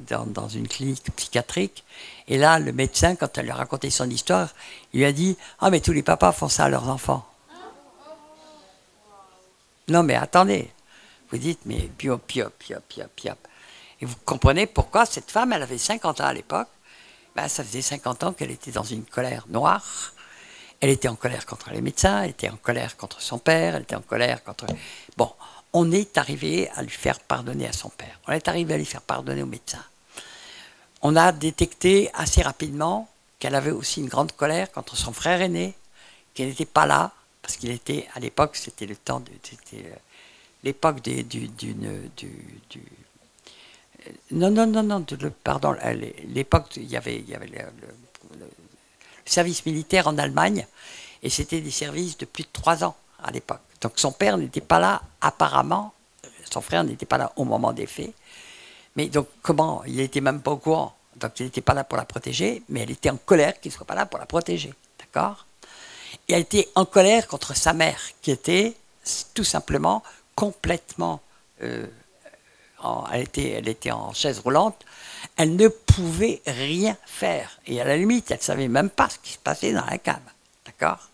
dans une clinique psychiatrique. Et là, le médecin, quand elle lui a raconté son histoire, il lui a dit « Ah, mais tous les papas font ça à leurs enfants. » Non, mais attendez. Vous dites « Mais piop. » Et vous comprenez pourquoi cette femme, elle avait 50 ans à l'époque. Ben, ça faisait 50 ans qu'elle était dans une colère noire. Elle était en colère contre les médecins, elle était en colère contre son père, elle était en colère contre... Bon, on est arrivé à lui faire pardonner à son père. On est arrivé à lui faire pardonner aux médecins. On a détecté assez rapidement qu'elle avait aussi une grande colère contre son frère aîné, qui n'était pas là, parce qu'il était, à l'époque, c'était le temps, c'était l'époque pardon, l'époque, il y avait le service militaire en Allemagne, et c'était des services de plus de 3 ans à l'époque. Donc son père n'était pas là, apparemment, son frère n'était pas là au moment des faits, mais donc comment, il n'était même pas au courant, donc il n'était pas là pour la protéger, mais elle était en colère qu'il ne soit pas là pour la protéger, d'accord? Et elle était en colère contre sa mère, qui était tout simplement complètement... elle était en chaise roulante, elle ne pouvait rien faire. Et à la limite, elle ne savait même pas ce qui se passait dans la cave. D'accord?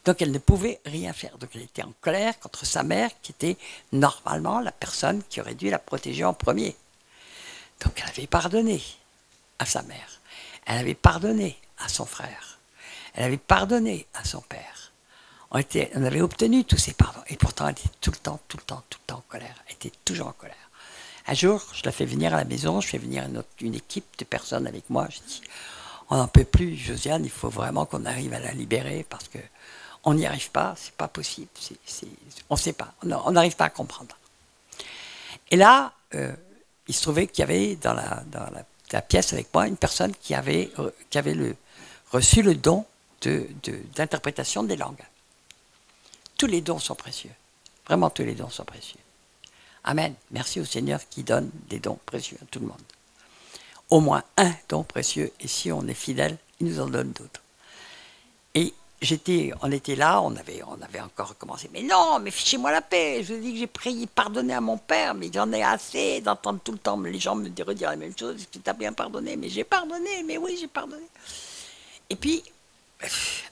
Donc elle ne pouvait rien faire. Donc elle était en colère contre sa mère, qui était normalement la personne qui aurait dû la protéger en premier. Donc elle avait pardonné à sa mère. Elle avait pardonné à son frère. Elle avait pardonné à son père. On avait obtenu tous ces pardons. Et pourtant, elle était tout le temps en colère. Elle était toujours en colère. Un jour, je la fais venir à la maison, je fais venir une équipe de personnes avec moi. Je dis, on n'en peut plus, Josiane, il faut vraiment qu'on arrive à la libérer parce que on n'y arrive pas, c'est pas possible, on ne sait pas, on n'arrive pas à comprendre. Et là, il se trouvait qu'il y avait dans la pièce avec moi une personne qui avait reçu le don d'interprétation des langues. Tous les dons sont précieux. Vraiment, tous les dons sont précieux. Amen. Merci au Seigneur qui donne des dons précieux à tout le monde. Au moins un don précieux, et si on est fidèle, il nous en donne d'autres. Et on était là, on avait encore recommencé. Mais non, mais fichez-moi la paix. Je vous dis que j'ai prié pardonner à mon père, mais j'en ai assez d'entendre tout le temps les gens me redire la même chose. Tu t'as bien pardonné, mais j'ai pardonné, mais oui, j'ai pardonné. Et puis,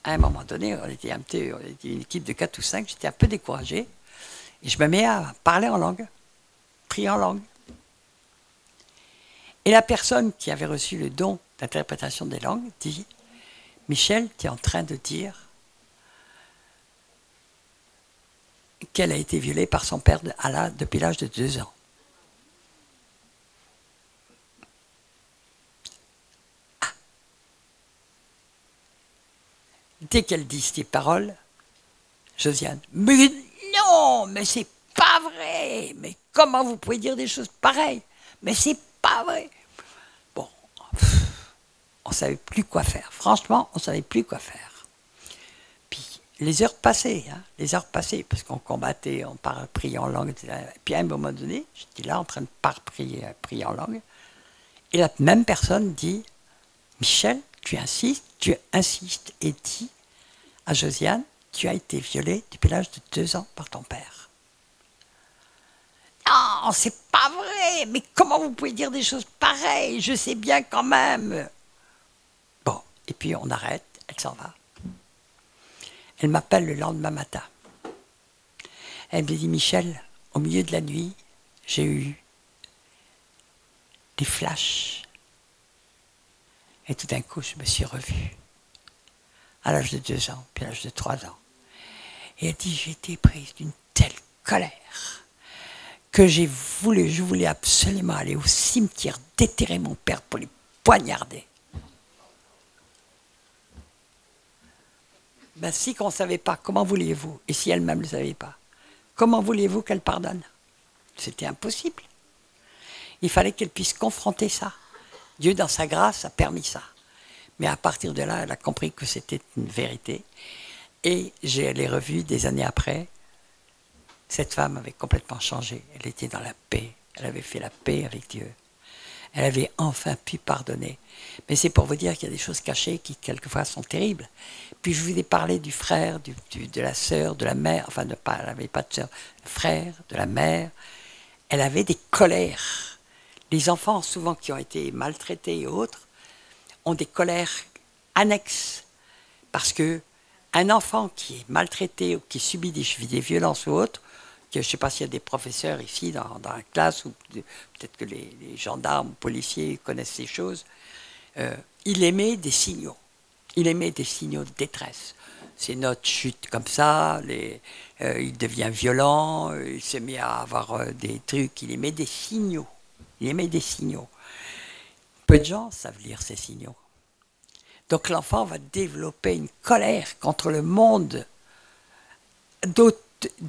à un moment donné, on était une équipe de 4 ou 5, j'étais un peu découragé. Et je me mets à parler en langue, prier en langue. Et la personne qui avait reçu le don d'interprétation des langues dit, Michel, tu es en train de dire qu'elle a été violée par son père depuis l'âge de 2 ans. Ah. Dès qu'elle dit ces paroles, Josiane, mais non, mais c'est pas vrai, mais comment vous pouvez dire des choses pareilles? Mais c'est pas vrai. Bon, on ne savait plus quoi faire. Franchement, on ne savait plus quoi faire. Puis les heures passaient, parce qu'on combattait, on priait en langue, etc. Et puis à un moment donné, j'étais là en train de prier en langue, et la même personne dit, Michel, tu insistes et dis à Josiane, tu as été violée depuis l'âge de 2 ans par ton père. Non, c'est pas vrai, mais comment vous pouvez dire des choses pareilles? Je sais bien quand même. Bon, et puis on arrête, elle s'en va. Elle m'appelle le lendemain matin. Elle me dit, Michel, au milieu de la nuit, j'ai eu des flashs. Et tout d'un coup, je me suis revue. À l'âge de 2 ans, puis à l'âge de 3 ans. Et elle dit, j'ai été prise d'une telle colère que je voulais absolument aller au cimetière déterrer mon père pour les poignarder. Ben, si qu'on ne savait pas, comment vouliez-vous? Et si elle-même ne le savait pas, comment vouliez-vous qu'elle pardonne? C'était impossible. Il fallait qu'elle puisse confronter ça. Dieu, dans sa grâce, a permis ça. Mais à partir de là, elle a compris que c'était une vérité. Et je l'ai revue des années après. Cette femme avait complètement changé. Elle était dans la paix. Elle avait fait la paix avec Dieu. Elle avait enfin pu pardonner. Mais c'est pour vous dire qu'il y a des choses cachées qui, quelquefois, sont terribles. Puis je vous ai parlé du frère, de la sœur, de la mère. Enfin, elle n'avait pas de sœur. Le frère, de la mère. Elle avait des colères. Les enfants, souvent, qui ont été maltraités et autres, ont des colères annexes. Parce que un enfant qui est maltraité ou qui subit des violences ou autres, je ne sais pas s'il y a des professeurs ici dans la classe, ou peut-être que les gendarmes ou policiers connaissent ces choses, il émet des signaux. Il émet des signaux de détresse. Ses notes chutent comme ça, il devient violent, il se met à avoir des trucs, il émet des signaux. Il émet des signaux. Peu de gens savent lire ces signaux. Donc l'enfant va développer une colère contre le monde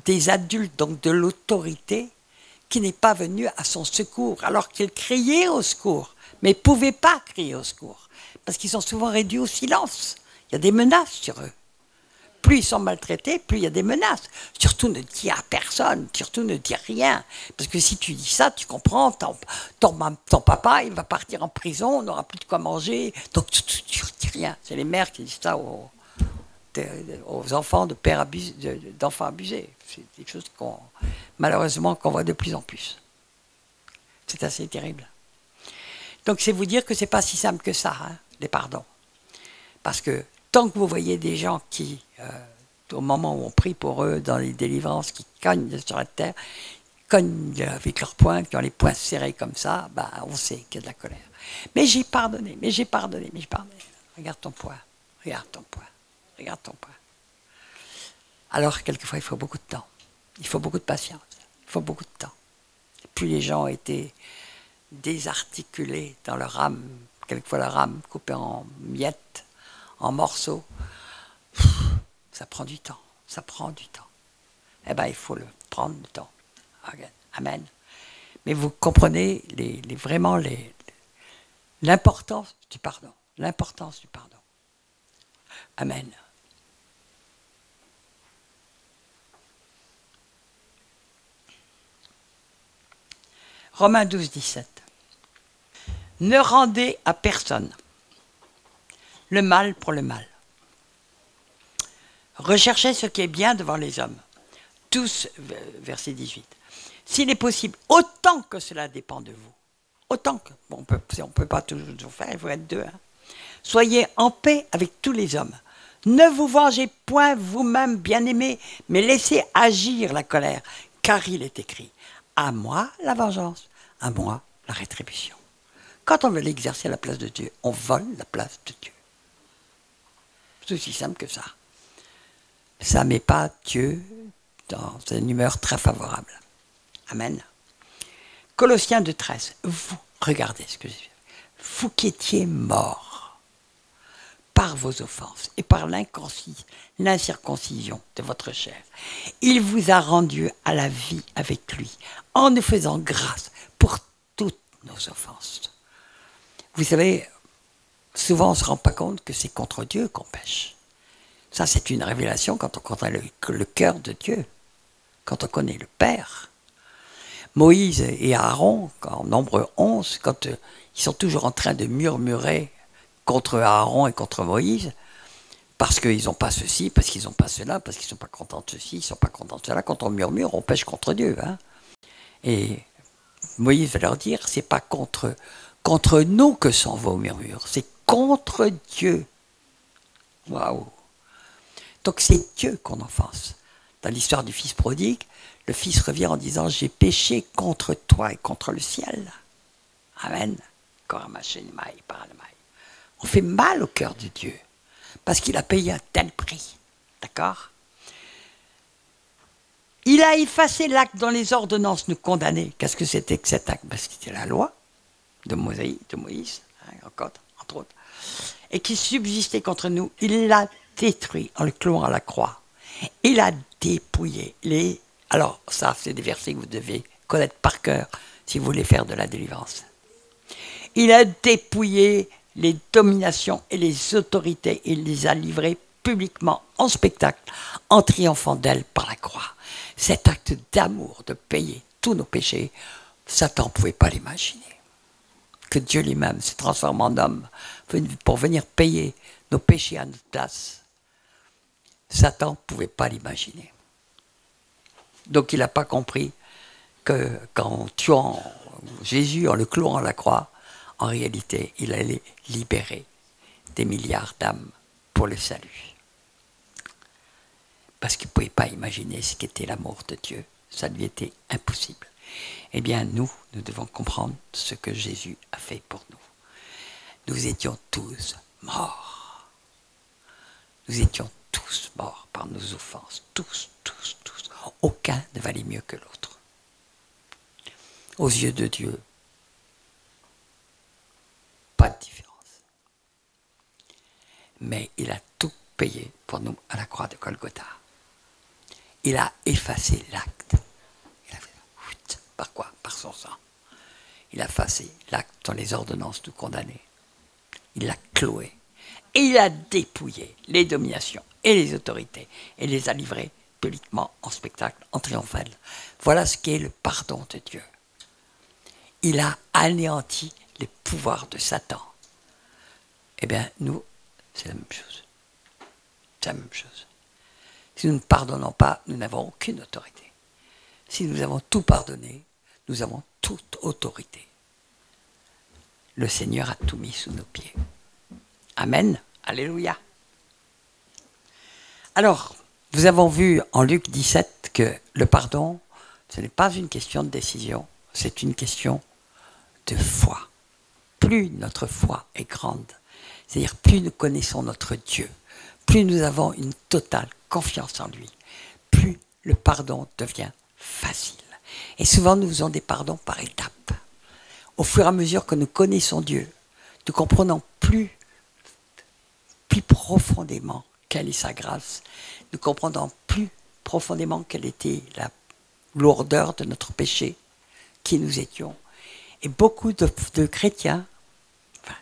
des adultes, donc de l'autorité, qui n'est pas venu à son secours, alors qu'il criait au secours, mais ne pouvait pas crier au secours, parce qu'ils sont souvent réduits au silence. Il y a des menaces sur eux. Plus ils sont maltraités, plus il y a des menaces. Surtout ne dis à personne, surtout ne dis rien. Parce que si tu dis ça, tu comprends, ton papa, il va partir en prison, on n'aura plus de quoi manger. Donc tu ne dis rien. C'est les mères qui disent ça aux enfants d'enfants abusés. C'est des choses malheureusement qu'on voit de plus en plus. C'est assez terrible. Donc c'est vous dire que c'est pas si simple que ça, hein, les pardons. Parce que tant que vous voyez des gens qui, au moment où on prie pour eux, dans les délivrances, qui cognent sur la terre, cognent avec leurs poings, qui ont les poings serrés comme ça, ben, on sait qu'il y a de la colère. Mais j'ai pardonné, mais j'ai pardonné, mais j'ai pardonné. Regarde ton poing, regarde ton poing, regarde ton poing. Alors, quelquefois, il faut beaucoup de temps. Il faut beaucoup de patience. Il faut beaucoup de temps. plus les gens étaient désarticulés dans leur âme, quelquefois leur âme coupée en miettes, en morceaux. Ça prend du temps, ça prend du temps. Eh bien, il faut le prendre le temps. Amen. Mais vous comprenez vraiment l'importance du pardon. L'importance du pardon. Amen. Romains 12, 17. Ne rendez à personne le mal pour le mal. Recherchez ce qui est bien devant les hommes. Tous, verset 18. S'il est possible, autant que cela dépend de vous. Autant que, bon, on ne peut pas toujours faire, il faut être deux. Hein. Soyez en paix avec tous les hommes. Ne vous vengez point vous-même, bien-aimés, mais laissez agir la colère, car il est écrit, à moi la vengeance, à moi la rétribution. Quand on veut l'exercer à la place de Dieu, on vole la place de Dieu. C'est aussi simple que ça. Ça ne met pas Dieu dans une humeur très favorable. Amen. Colossiens 2,13. Vous, regardez ce que j'ai fait. Vous qui étiez morts par vos offenses et par l'incirconcision de votre chair, il vous a rendus à la vie avec lui, en nous faisant grâce pour toutes nos offenses. Vous savez, souvent on ne se rend pas compte que c'est contre Dieu qu'on pêche. Ça, c'est une révélation quand on connaît le cœur de Dieu, quand on connaît le Père. Moïse et Aaron, en Nombre 11, quand ils sont toujours en train de murmurer contre Aaron et contre Moïse, parce qu'ils n'ont pas ceci, parce qu'ils n'ont pas cela, parce qu'ils ne sont pas contents de ceci, ils ne sont pas contents de cela. Quand on murmure, on pêche contre Dieu. Hein. Et Moïse va leur dire, c'est pas contre nous que sont vos murmures, c'est contre Dieu. Waouh! Donc c'est Dieu qu'on offense. Dans l'histoire du fils prodigue, le fils revient en disant « J'ai péché contre toi et contre le ciel. » Amen. On fait mal au cœur de Dieu parce qu'il a payé un tel prix. D'accord? Il a effacé l'acte dont les ordonnances nous condamnaient. Qu'est-ce que c'était que cet acte? C'était la loi de Moïse, hein, entre autres, et qui subsistait contre nous. Il l'a détruit en le clouant à la croix. Il a dépouillé les... Alors, ça, c'est des versets que vous devez connaître par cœur si vous voulez faire de la délivrance. Il a dépouillé les dominations et les autorités. Il les a livrées publiquement en spectacle, en triomphant d'elles par la croix. Cet acte d'amour, de payer tous nos péchés, Satan ne pouvait pas l'imaginer. Que Dieu lui-même se transforme en homme pour venir payer nos péchés à notre place. Satan ne pouvait pas l'imaginer. Donc il n'a pas compris que qu'en tuant Jésus, en le clouant à la croix, en réalité, il allait libérer des milliards d'âmes pour le salut. Parce qu'il ne pouvait pas imaginer ce qu'était l'amour de Dieu. Ça lui était impossible. Eh bien, nous devons comprendre ce que Jésus a fait pour nous. Nous étions tous morts. Nous étions tous morts par nos offenses. Tous. Aucun ne valait mieux que l'autre. Aux yeux de Dieu, pas de différence. Mais il a tout payé pour nous à la croix de Golgotha. Il a effacé l'acte. Par quoi? Par son sang. Il a effacé l'acte dont les ordonnances nous condamnaient. Il l'a cloué. Et il a dépouillé les dominations et les autorités et les a livrées publiquement en spectacle, en triomphal. Voilà ce qu'est le pardon de Dieu. Il a anéanti les pouvoirs de Satan. Eh bien, nous, c'est la même chose. C'est la même chose. Si nous ne pardonnons pas, nous n'avons aucune autorité. Si nous avons tout pardonné, nous avons toute autorité. Le Seigneur a tout mis sous nos pieds. Amen. Alléluia. Alors, nous avons vu en Luc 17 que le pardon, ce n'est pas une question de décision, c'est une question de foi. Plus notre foi est grande, c'est-à-dire plus nous connaissons notre Dieu, plus nous avons une totale confiance en lui, plus le pardon devient facile. Et souvent, nous faisons des pardons par étapes. Au fur et à mesure que nous connaissons Dieu, nous comprenons plus profondément quelle est sa grâce. Nous comprenons plus profondément quelle était la lourdeur de notre péché, qui nous étions. Et beaucoup de chrétiens, enfin,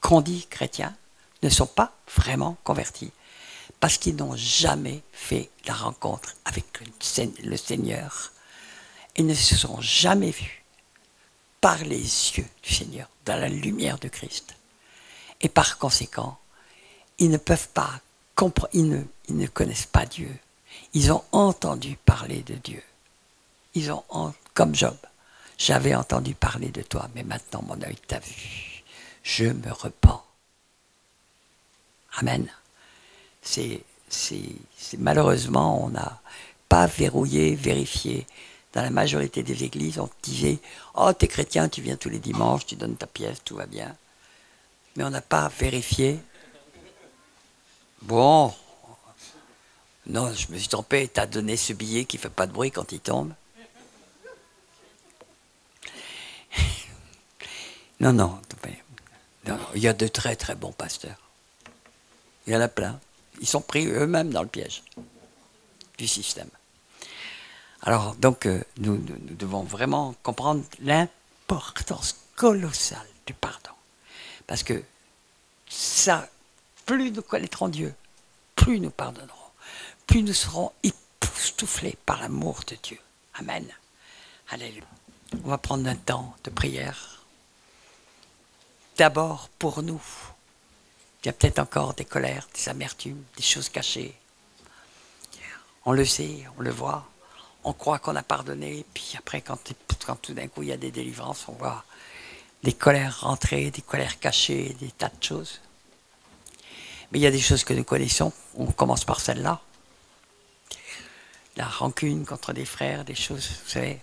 qu'on dit chrétiens, ne sont pas vraiment convertis. Parce qu'ils n'ont jamais fait la rencontre avec le Seigneur. Ils ne se sont jamais vus par les yeux du Seigneur, dans la lumière de Christ. Et par conséquent, ils ne peuvent pas comprendre, ils ne connaissent pas Dieu. Ils ont entendu parler de Dieu. Ils ont, comme Job, j'avais entendu parler de toi, mais maintenant mon œil t'a vu. Je me repens. Amen. Malheureusement, on n'a pas verrouillé, vérifié. Dans la majorité des églises, on disait « Oh, t'es chrétien, tu viens tous les dimanches, tu donnes ta pièce, tout va bien. » Mais on n'a pas vérifié. Bon, non, je me suis trompé, t'as donné ce billet qui ne fait pas de bruit quand il tombe. Non, non, il y a de très très bons pasteurs. Il y en a plein. Ils sont pris eux-mêmes dans le piège du système. Alors, donc, nous devons vraiment comprendre l'importance colossale du pardon. Parce que ça, plus nous connaîtrons Dieu, plus nous pardonnerons, plus nous serons époustouflés par l'amour de Dieu. Amen. Alléluia. On va prendre un temps de prière. D'abord pour nous. Il y a peut-être encore des colères, des amertumes, des choses cachées. On le sait, on le voit. On croit qu'on a pardonné, puis après, quand tout d'un coup il y a des délivrances, on voit des colères rentrer, des colères cachées, des tas de choses. Mais il y a des choses que nous connaissons, on commence par celle-là. La rancune contre des frères, des choses, vous savez,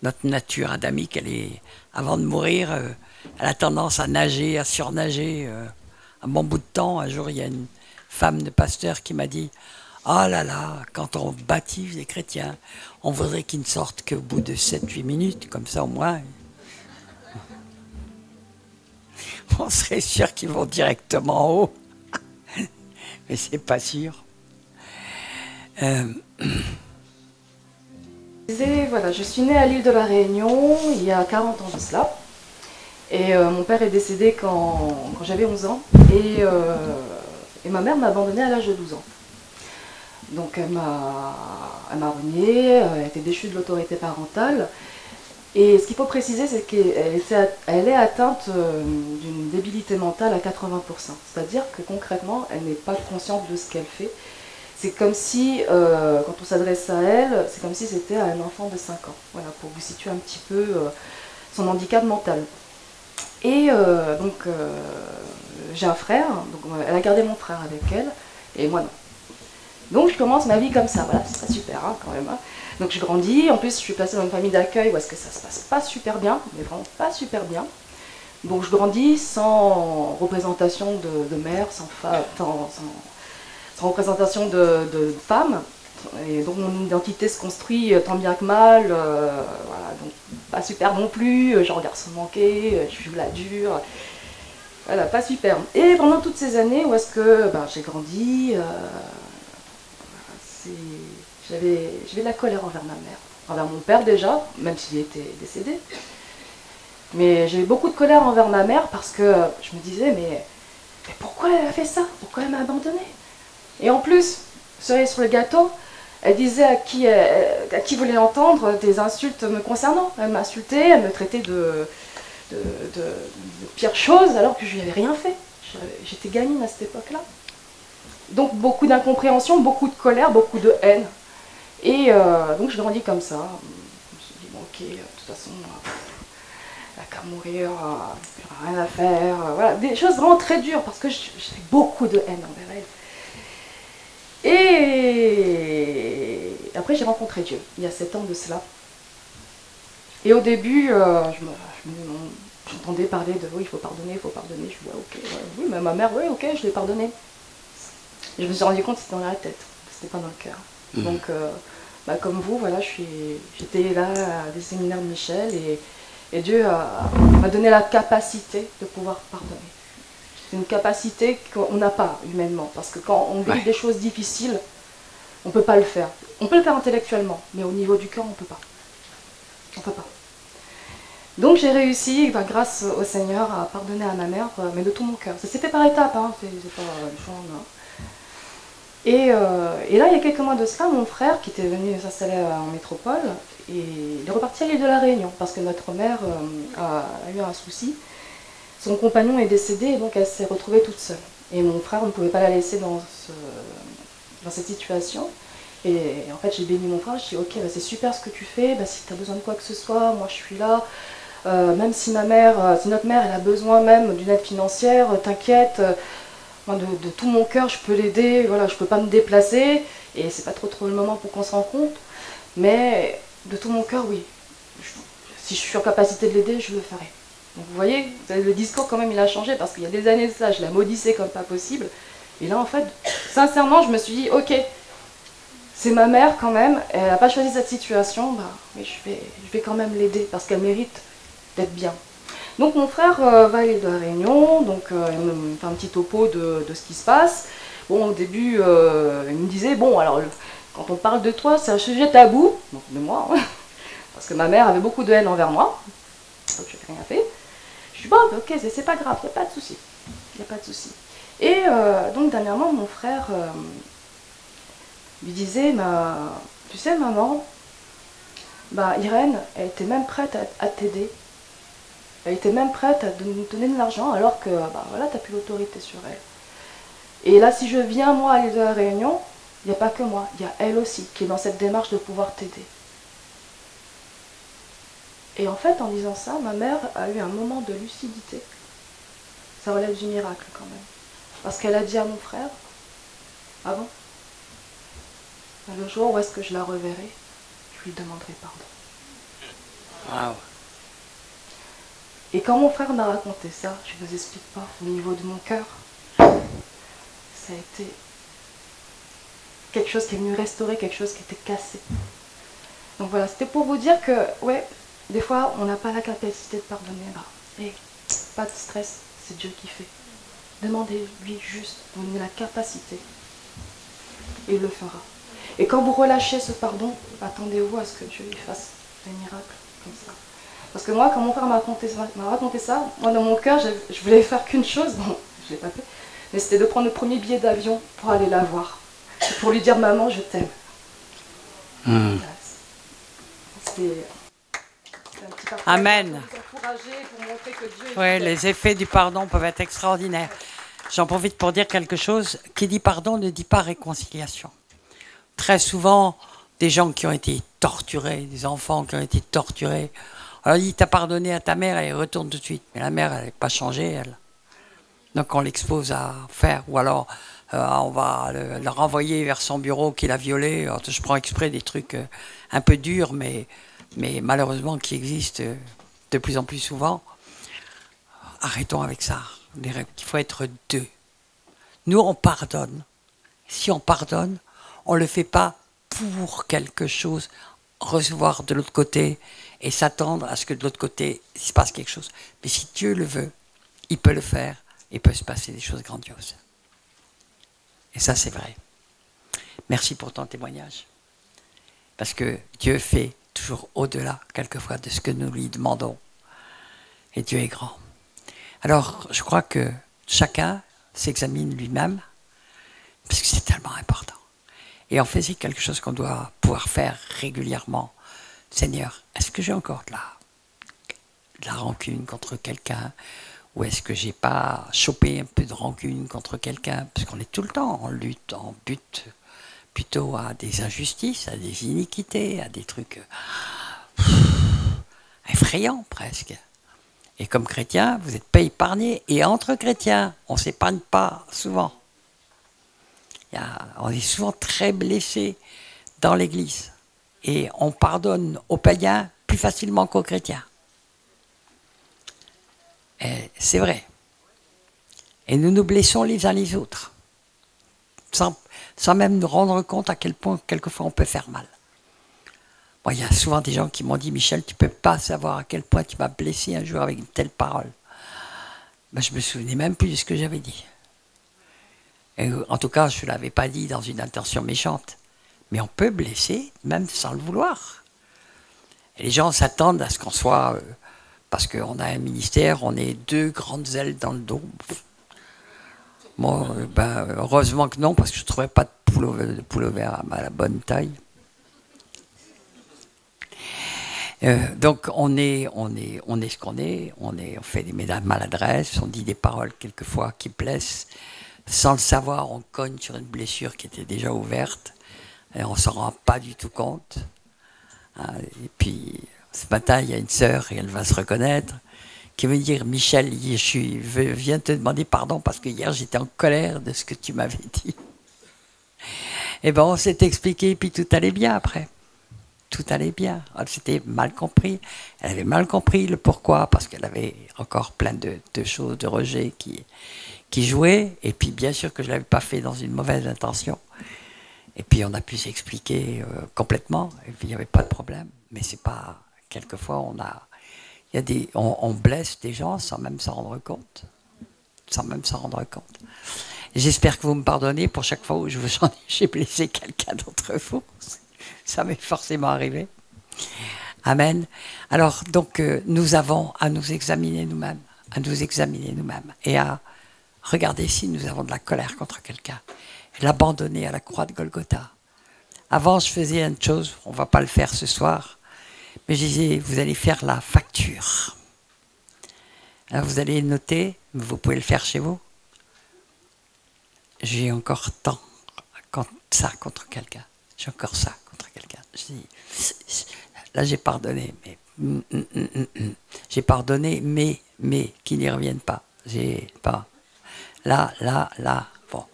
notre nature adamique, elle est, avant de mourir, elle a tendance à nager, à surnager. Un bon bout de temps, un jour, il y a une femme de pasteur qui m'a dit « Oh là là, quand on baptise les chrétiens, on voudrait qu'ils ne sortent qu'au bout de 7-8 minutes, comme ça au moins. On serait sûr qu'ils vont directement en haut. » Mais c'est pas sûr. Voilà, je suis née à l'île de la Réunion il y a 40 ans de cela. Et mon père est décédé quand j'avais 11 ans. Et ma mère m'a abandonnée à l'âge de 12 ans. Donc elle m'a reniée, elle était déchue de l'autorité parentale. Et ce qu'il faut préciser, c'est qu'elle est atteinte d'une débilité mentale à 80%. C'est-à-dire que concrètement, elle n'est pas consciente de ce qu'elle fait. C'est comme si, quand on s'adresse à elle, c'est comme si c'était à un enfant de 5 ans. Voilà, pour vous situer un petit peu son handicap mental. Et j'ai un frère, donc elle a gardé mon frère avec elle, et moi non. Donc je commence ma vie comme ça, voilà, c'est pas super hein, quand même. Hein. Donc je grandis, en plus je suis placée dans une famille d'accueil où est-ce que ça se passe pas super bien, mais vraiment pas super bien. Donc je grandis sans représentation de mère, sans représentation de femme. Et donc mon identité se construit tant bien que mal, voilà, donc pas super non plus, genre garçon manqué, je suis la dure, voilà, pas super. Et pendant toutes ces années où est-ce que j'ai grandi, j'avais de la colère envers ma mère, envers mon père déjà, même s'il était décédé, mais j'avais beaucoup de colère envers ma mère parce que je me disais mais pourquoi elle a fait ça, pourquoi elle m'a abandonnée? Et en plus, cerise sur le gâteau, elle disait à qui voulait entendre des insultes me concernant. Elle m'insultait, elle me traitait de pires choses alors que je lui avais rien fait. J'étais gamine à cette époque-là. Donc beaucoup d'incompréhension, beaucoup de colère, beaucoup de haine. Et donc je grandis comme ça. Je me suis dit, bon ok, de toute façon, elle n'a qu'à mourir, rien à faire. Voilà, des choses vraiment très dures parce que j'avais beaucoup de haine envers elle. Et après j'ai rencontré Dieu, il y a 7 ans de cela. Et au début, j'entendais parler de oui, il faut pardonner, il faut pardonner. Je dis ouais, ok, ouais, oui, mais ma mère, oui, ok, je l'ai pardonné. Et je me suis rendu compte que c'était dans la tête, que c'était pas dans le cœur. Donc bah, comme vous, voilà, j'étais là à des séminaires de Michel et Dieu m'a donné la capacité de pouvoir pardonner. C'est une capacité qu'on n'a pas humainement, parce que quand on vit des choses difficiles, on ne peut pas le faire. On peut le faire intellectuellement, mais au niveau du cœur, on ne peut pas. On ne peut pas. Donc j'ai réussi, grâce au Seigneur, à pardonner à ma mère, mais de tout mon cœur. Ça s'est fait par étapes, hein, c'est pas du jour au lendemain. Et là, il y a quelques mois de cela, mon frère, qui était venu s'installer en métropole, et il est reparti à l'île de la Réunion, parce que notre mère a eu un souci. Son compagnon est décédé, et donc elle s'est retrouvée toute seule. Et mon frère, on ne pouvait pas la laisser dans cette situation. Et en fait, j'ai béni mon frère, je dis ok, bah, c'est super ce que tu fais, bah, si tu as besoin de quoi que ce soit, moi je suis là. Même si notre mère, elle a besoin même d'une aide financière, t'inquiète, de tout mon cœur, je peux l'aider, voilà, je peux pas me déplacer, et c'est pas trop le moment pour qu'on se rencontre, mais de tout mon cœur, oui. Si je suis en capacité de l'aider, je le ferai. Donc vous voyez, le discours quand même il a changé, parce qu'il y a des années de ça, je la maudissais comme pas possible, et là en fait, sincèrement, je me suis dit, ok, c'est ma mère quand même, elle n'a pas choisi cette situation, bah oui, je vais quand même l'aider, parce qu'elle mérite d'être bien. Donc mon frère va à l'île de la Réunion, donc il me fait un petit topo de ce qui se passe. Bon, au début, il me disait, bon, alors, quand on parle de toi, c'est un sujet tabou, donc de moi, hein, parce que ma mère avait beaucoup de haine envers moi, donc je n'ai rien fait. Je dis, bon, ok, c'est pas grave, il n'y a pas de souci. Il n'y a pas de souci. Et donc, dernièrement, mon frère lui disait, tu sais, maman, bah, Irène, elle était même prête à t'aider. Elle était même prête à nous donner de l'argent alors que bah, voilà, tu n'as plus l'autorité sur elle. Et là, si je viens, moi, à l'île de la Réunion, il n'y a pas que moi, il y a elle aussi qui est dans cette démarche de pouvoir t'aider. Et en fait, en disant ça, ma mère a eu un moment de lucidité. Ça relève du miracle quand même. Parce qu'elle a dit à mon frère, ah bon, le jour où est-ce que je la reverrai, je lui demanderai pardon. Wow. Et quand mon frère m'a raconté ça, je ne vous explique pas, au niveau de mon cœur, ça a été quelque chose qui est venu restaurer quelque chose qui était cassé. Donc voilà, c'était pour vous dire que, ouais, des fois, on n'a pas la capacité de pardonner. Bah, et pas de stress, c'est Dieu qui fait. Demandez-lui juste, donnez la capacité. Et il le fera. Et quand vous relâchez ce pardon, attendez-vous à ce que Dieu lui fasse des miracles comme ça. Parce que moi, quand mon frère m'a raconté ça, moi dans mon cœur, je voulais faire qu'une chose, bon, je ne l'ai pas fait, mais c'était de prendre le premier billet d'avion pour aller la voir. Et pour lui dire, maman, je t'aime. C'était un petit partage. Amen. Pour vous encourager, pour montrer que Dieu est Oui, les effets du pardon peuvent être extraordinaires. J'en profite pour dire quelque chose. Qui dit pardon ne dit pas réconciliation. Très souvent, des gens qui ont été torturés, des enfants qui ont été torturés, alors il dit, t'as pardonné à ta mère, elle retourne tout de suite. Mais la mère, elle n'est pas changée, elle. Donc on l'expose à faire. Ou alors, on va le renvoyer vers son bureau qu'il a violé. Alors, je prends exprès des trucs un peu durs, mais malheureusement qui existent de plus en plus souvent. Arrêtons avec ça. Il faut être deux. Nous, on pardonne. Si on pardonne, on ne le fait pas pour quelque chose, recevoir de l'autre côté et s'attendre à ce que de l'autre côté, il se passe quelque chose. Mais si Dieu le veut, il peut le faire et il peut se passer des choses grandioses. Et ça, c'est vrai. Merci pour ton témoignage. Parce que Dieu fait toujours au-delà, quelquefois, de ce que nous lui demandons. Et Dieu est grand. Alors, je crois que chacun s'examine lui-même, parce que c'est tellement important. Et en fait, c'est quelque chose qu'on doit pouvoir faire régulièrement. Seigneur, est-ce que j'ai encore de la rancune contre quelqu'un? Ou est-ce que j'ai pas chopé un peu de rancune contre quelqu'un? Parce qu'on est tout le temps en lutte, en but plutôt à des injustices, à des iniquités, à des trucs effrayants presque. Et comme chrétien, vous n'êtes pas épargnés. Et entre chrétiens, on ne s'épargne pas souvent. On est souvent très blessés dans l'Église. Et on pardonne aux païens plus facilement qu'aux chrétiens. Et c'est vrai. Et nous nous blessons les uns les autres. Sans même nous rendre compte à quel point, quelquefois, on peut faire mal. Moi, il y a souvent des gens qui m'ont dit, Michel, tu ne peux pas savoir à quel point tu m'as blessé un jour avec une telle parole. Ben, je me souvenais même plus de ce que j'avais dit. Et, en tout cas, je ne l'avais pas dit dans une intention méchante. Mais on peut blesser, même sans le vouloir. Et les gens s'attendent à ce qu'on soit... parce qu'on a un ministère, on est deux grandes ailes dans le dos. Moi, ben, heureusement que non, parce que je ne trouvais pas de pullover à la bonne taille. Donc on est ce qu'on est, on fait des maladresses, on dit des paroles quelquefois qui blessent. Sans le savoir, on cogne sur une blessure qui était déjà ouverte et on ne s'en rend pas du tout compte. Et puis ce matin, il y a une sœur, et elle va se reconnaître, qui veut dire, Michel, je viens te demander pardon parce que hier j'étais en colère de ce que tu m'avais dit. Et bien on s'est expliqué, puis tout allait bien après. Tout allait bien. Elle s'était mal compris. Elle avait mal compris le pourquoi, parce qu'elle avait encore plein de choses, de rejets qui jouaient. Et puis bien sûr que je ne l'avais pas fait dans une mauvaise intention. Et puis on a pu s'expliquer complètement, et puis il n'y avait pas de problème. Mais c'est pas... Quelquefois on blesse des gens sans même s'en rendre compte. Sans même s'en rendre compte. J'espère que vous me pardonnez pour chaque fois où j'ai blessé quelqu'un d'entre vous. Ça m'est forcément arrivé. Amen. Alors, donc, nous avons à nous examiner nous-mêmes, et à regarder si nous avons de la colère contre quelqu'un, et l'abandonner à la croix de Golgotha. Avant, je faisais une chose, on ne va pas le faire ce soir, mais je disais, vous allez faire la facture. Alors, vous allez noter, vous pouvez le faire chez vous. J'ai encore tant ça contre quelqu'un. J'ai encore ça contre quelqu'un. Je dis, là j'ai pardonné, mais j'ai pardonné, mais qu'ils n'y reviennent pas. J'ai pas. Là. Bon.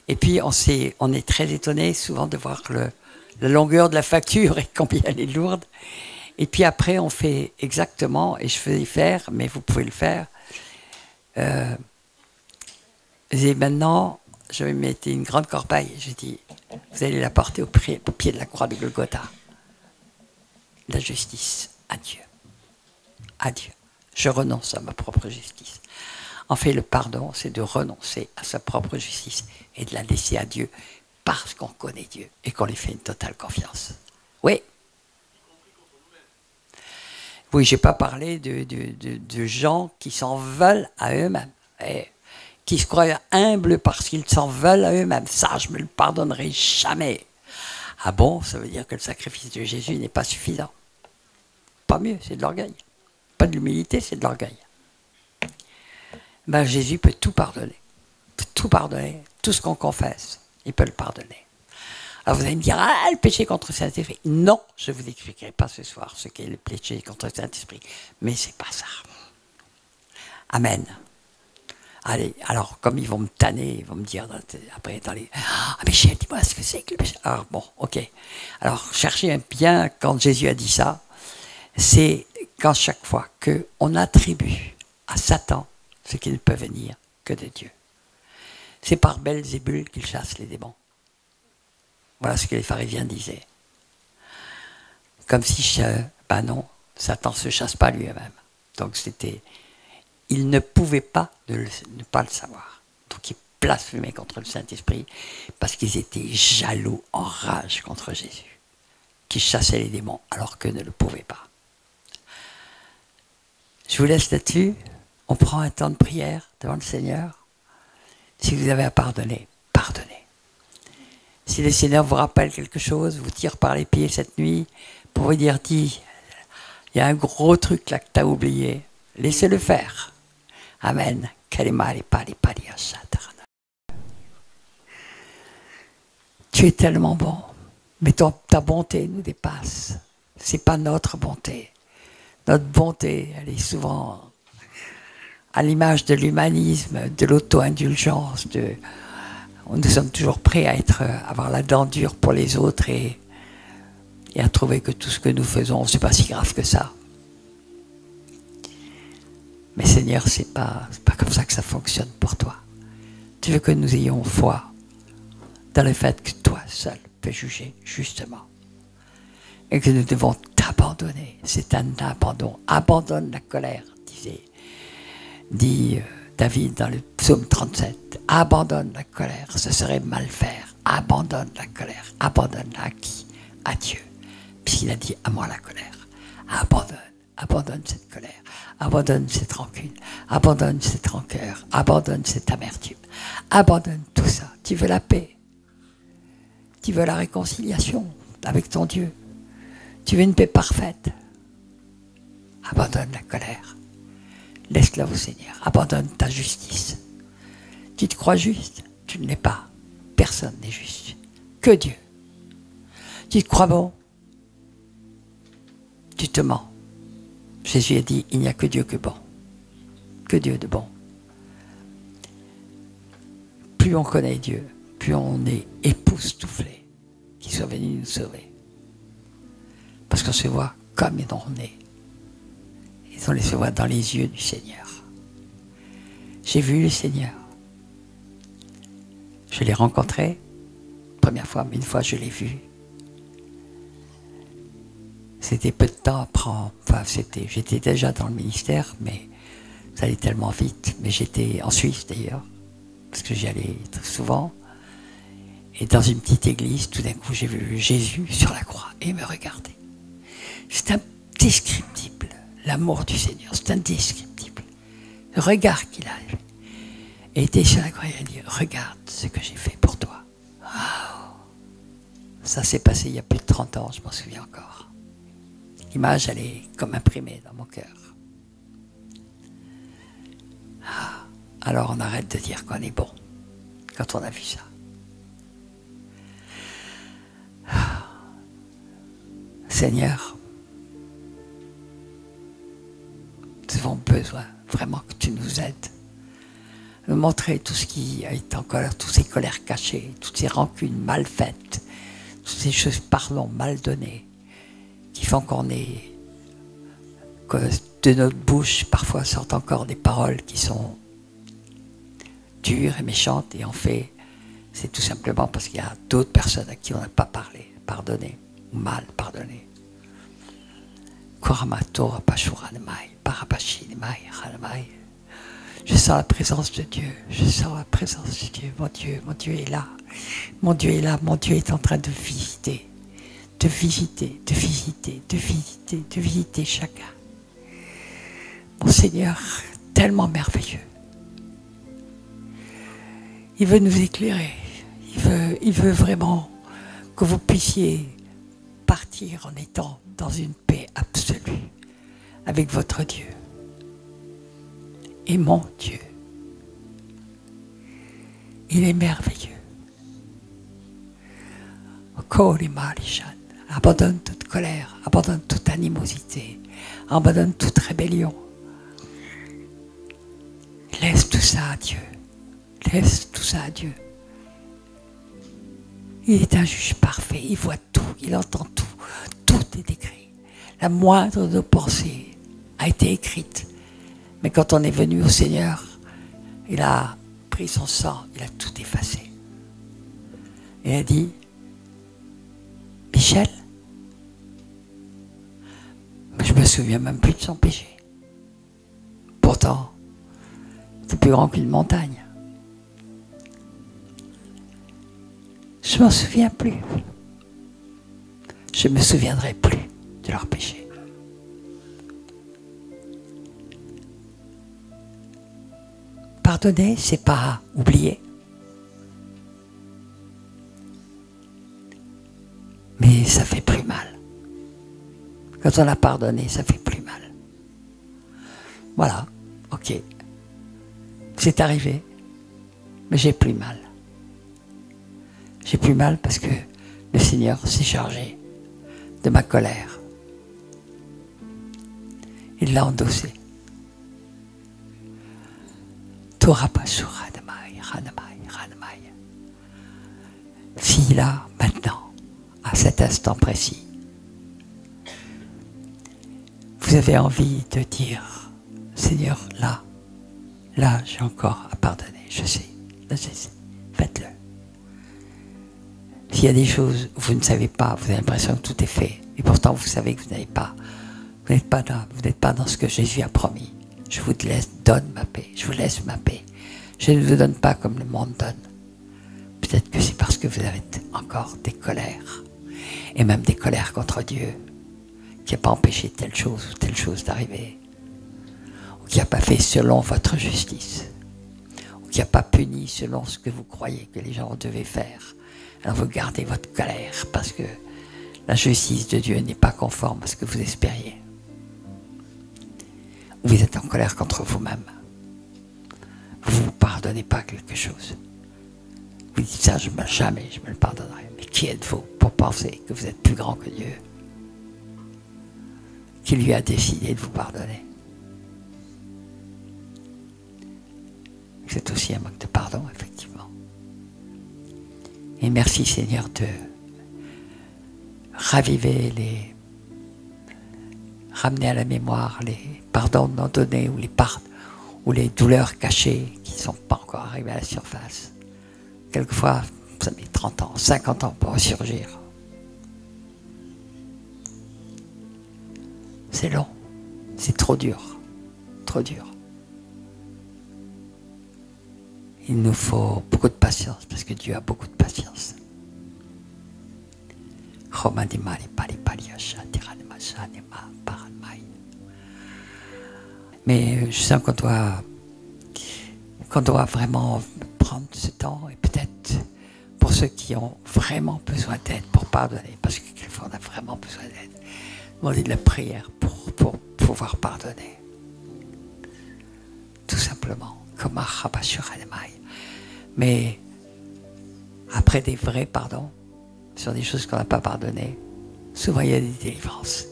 Et puis on est très étonné souvent de voir la longueur de la facture et combien elle est lourde. Et puis après on fait exactement, et je faisais faire, mais vous pouvez le faire. Et maintenant, je vais mettre une grande corbeille. Je dis, vous allez la porter au pied de la croix de Golgotha. La justice, adieu. Adieu. Je renonce à ma propre justice. En fait, le pardon, c'est de renoncer à sa propre justice et de la laisser à Dieu parce qu'on connaît Dieu et qu'on lui fait une totale confiance. Oui. Oui, je n'ai pas parlé de gens qui s'en veulent à eux-mêmes. Qui se croient humbles parce qu'ils s'en veulent à eux-mêmes. Ça, je ne me le pardonnerai jamais. Ah bon, ça veut dire que le sacrifice de Jésus n'est pas suffisant. Pas mieux, c'est de l'orgueil. Pas de l'humilité, c'est de l'orgueil. Ben, Jésus peut tout pardonner. Il peut tout pardonner. Tout ce qu'on confesse, il peut le pardonner. Alors vous allez me dire, le péché contre le Saint-Esprit. Non, je ne vous expliquerai pas ce soir ce qu'est le péché contre le Saint-Esprit. Mais ce n'est pas ça. Amen. Allez, alors comme ils vont me tanner, ils vont me dire après dans les... Ah Michel, dis-moi ce que c'est que le péché. Alors bon, ok. Alors cherchez bien quand Jésus a dit ça, c'est quand chaque fois qu'on attribue à Satan ce qui ne peut venir que de Dieu. C'est par Belzébul qu'il chasse les démons. Voilà ce que les pharisiens disaient. Comme si, ben non, Satan ne se chasse pas lui-même. Donc c'était... Il ne pouvait pas ne pas le savoir. Donc ils blasphémaient contre le Saint-Esprit parce qu'ils étaient jaloux, en rage contre Jésus, qui chassait les démons alors qu'eux ne le pouvaient pas. Je vous laisse là-dessus. On prend un temps de prière devant le Seigneur. Si vous avez à pardonner, pardonnez. Si le Seigneur vous rappelle quelque chose, vous tire par les pieds cette nuit pour vous dire, dis, il y a un gros truc là que tu as oublié, laissez-le faire. Amen. Tu es tellement bon, mais ta bonté nous dépasse. C'est pas notre bonté. Notre bonté, elle est souvent à l'image de l'humanisme, de l'auto-indulgence. Nous sommes toujours prêts à avoir la dent dure pour les autres et à trouver que tout ce que nous faisons, c'est pas si grave que ça. Mais Seigneur, c'est pas comme ça que ça fonctionne pour toi. Tu veux que nous ayons foi dans le fait que toi seul peux juger justement. et que nous devons t'abandonner. C'est un abandon. Abandonne la colère, dit David dans le psaume 37. Abandonne la colère, ce serait mal faire. Abandonne la colère. Abandonne-la à qui? À Dieu. Puisqu'il a dit à moi la colère. Abandonne cette colère. Abandonne cette rancune. Abandonne cette rancœur. Abandonne cette amertume. Abandonne tout ça. Tu veux la paix. Tu veux la réconciliation avec ton Dieu. Tu veux une paix parfaite. Abandonne la colère. Laisse-la au Seigneur. Abandonne ta justice. Tu te crois juste? Tu ne l'es pas. Personne n'est juste. Que Dieu. Tu te crois bon? Tu te mens. Jésus a dit, il n'y a que Dieu que bon. Que Dieu de bon. Plus on connaît Dieu, plus on est époustouflé qu'il soit venu nous sauver. Parce qu'on se voit comme on est. Et on se voit dans les yeux du Seigneur. J'ai vu le Seigneur. Je l'ai rencontré, première fois, mais une fois je l'ai vu. C'était peu de temps après, j'étais déjà dans le ministère, mais ça allait tellement vite. Mais j'étais en Suisse d'ailleurs, parce que j'y allais très souvent. Et dans une petite église, tout d'un coup, j'ai vu Jésus sur la croix et il me regardait. C'est indescriptible, l'amour du Seigneur, c'est indescriptible. Le regard qu'il a. Et il était sur la croix et il a dit, regarde ce que j'ai fait pour toi. Wow. Ça s'est passé il y a plus de 30 ans, je m'en souviens encore. L'image, elle est comme imprimée dans mon cœur. Alors on arrête de dire qu'on est bon quand on a vu ça. Seigneur, nous avons besoin vraiment que tu nous aides. Nous montrer tout ce qui est en colère, toutes ces colères cachées, toutes ces rancunes mal faites, toutes ces choses, pardon, mal données, qui font que de notre bouche, parfois sortent encore des paroles qui sont dures et méchantes, et en fait, c'est tout simplement parce qu'il y a d'autres personnes à qui on n'a pas parlé, pardonné, ou mal pardonné. Je sens la présence de Dieu, je sens la présence de Dieu, mon Dieu est là, mon Dieu est là, mon Dieu est en train de visiter. De visiter chacun. Mon Seigneur, tellement merveilleux. Il veut nous éclairer. Il veut vraiment que vous puissiez partir en étant dans une paix absolue avec votre Dieu. Et mon Dieu, il est merveilleux. Abandonne toute colère, abandonne toute animosité, abandonne toute rébellion. Laisse tout ça à Dieu. Laisse tout ça à Dieu. Il est un juge parfait, il voit tout, il entend tout. Tout est écrit. La moindre de nos pensées a été écrite. Mais quand on est venu au Seigneur, il a pris son sang, il a tout effacé. Et il a dit, Michel, je me souviens même plus de son péché. Pourtant, c'est plus grand qu'une montagne. Je m'en souviens plus. Je me souviendrai plus de leur péché. Pardonner, c'est pas oublier. Mais ça fait plus mal. Quand on a pardonné, ça fait plus mal. Voilà, ok. C'est arrivé, mais j'ai plus mal. J'ai plus mal parce que le Seigneur s'est chargé de ma colère. Il l'a endossé. Si là, maintenant, à cet instant précis, vous avez envie de dire, Seigneur, là, j'ai encore à pardonner, je sais, faites-le. S'il y a des choses où vous ne savez pas, vous avez l'impression que tout est fait, Et pourtant, vous savez que vous n'êtes pas dans ce que Jésus a promis. Je vous donne ma paix. Je vous laisse ma paix. Je ne vous donne pas comme le monde donne. Peut-être que c'est parce que vous avez encore des colères. Et même des colères contre Dieu. Qui n'a pas empêché telle chose ou telle chose d'arriver. Ou qui n'a pas fait selon votre justice. Ou qui n'a pas puni selon ce que vous croyez que les gens devaient faire. Alors vous gardez votre colère parce que la justice de Dieu n'est pas conforme à ce que vous espériez. Ou vous êtes en colère contre vous-même. Vous ne vous pardonnez pas quelque chose. Vous dites ça, jamais je me le pardonnerai. Mais qui êtes-vous pour penser que vous êtes plus grand que Dieu? Qui lui a décidé de vous pardonner? C'est aussi un manque de pardon, effectivement. Et merci Seigneur de raviver ramener à la mémoire les pardons non donnés ou les douleurs cachées qui ne sont pas encore arrivées à la surface. Quelquefois, ça met 30 ans, 50 ans pour ressurgir. C'est long, c'est trop dur, trop dur. Il nous faut beaucoup de patience parce que Dieu a beaucoup de patience. Mais je sens qu'on doit vraiment prendre ce temps et peut-être pour ceux qui ont vraiment besoin d'aide pour pardonner, parce que quelquefois on a vraiment besoin d'aide, demander de la prière pour pouvoir pardonner. Tout simplement. Mais après des vrais pardons, sur des choses qu'on n'a pas pardonnées, souvent il y a des délivrances.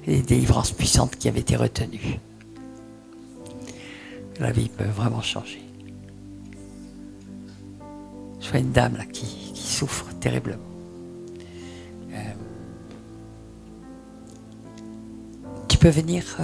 Des délivrances puissantes qui avaient été retenues. La vie peut vraiment changer. Je vois une dame là qui souffre terriblement. Tu peux venir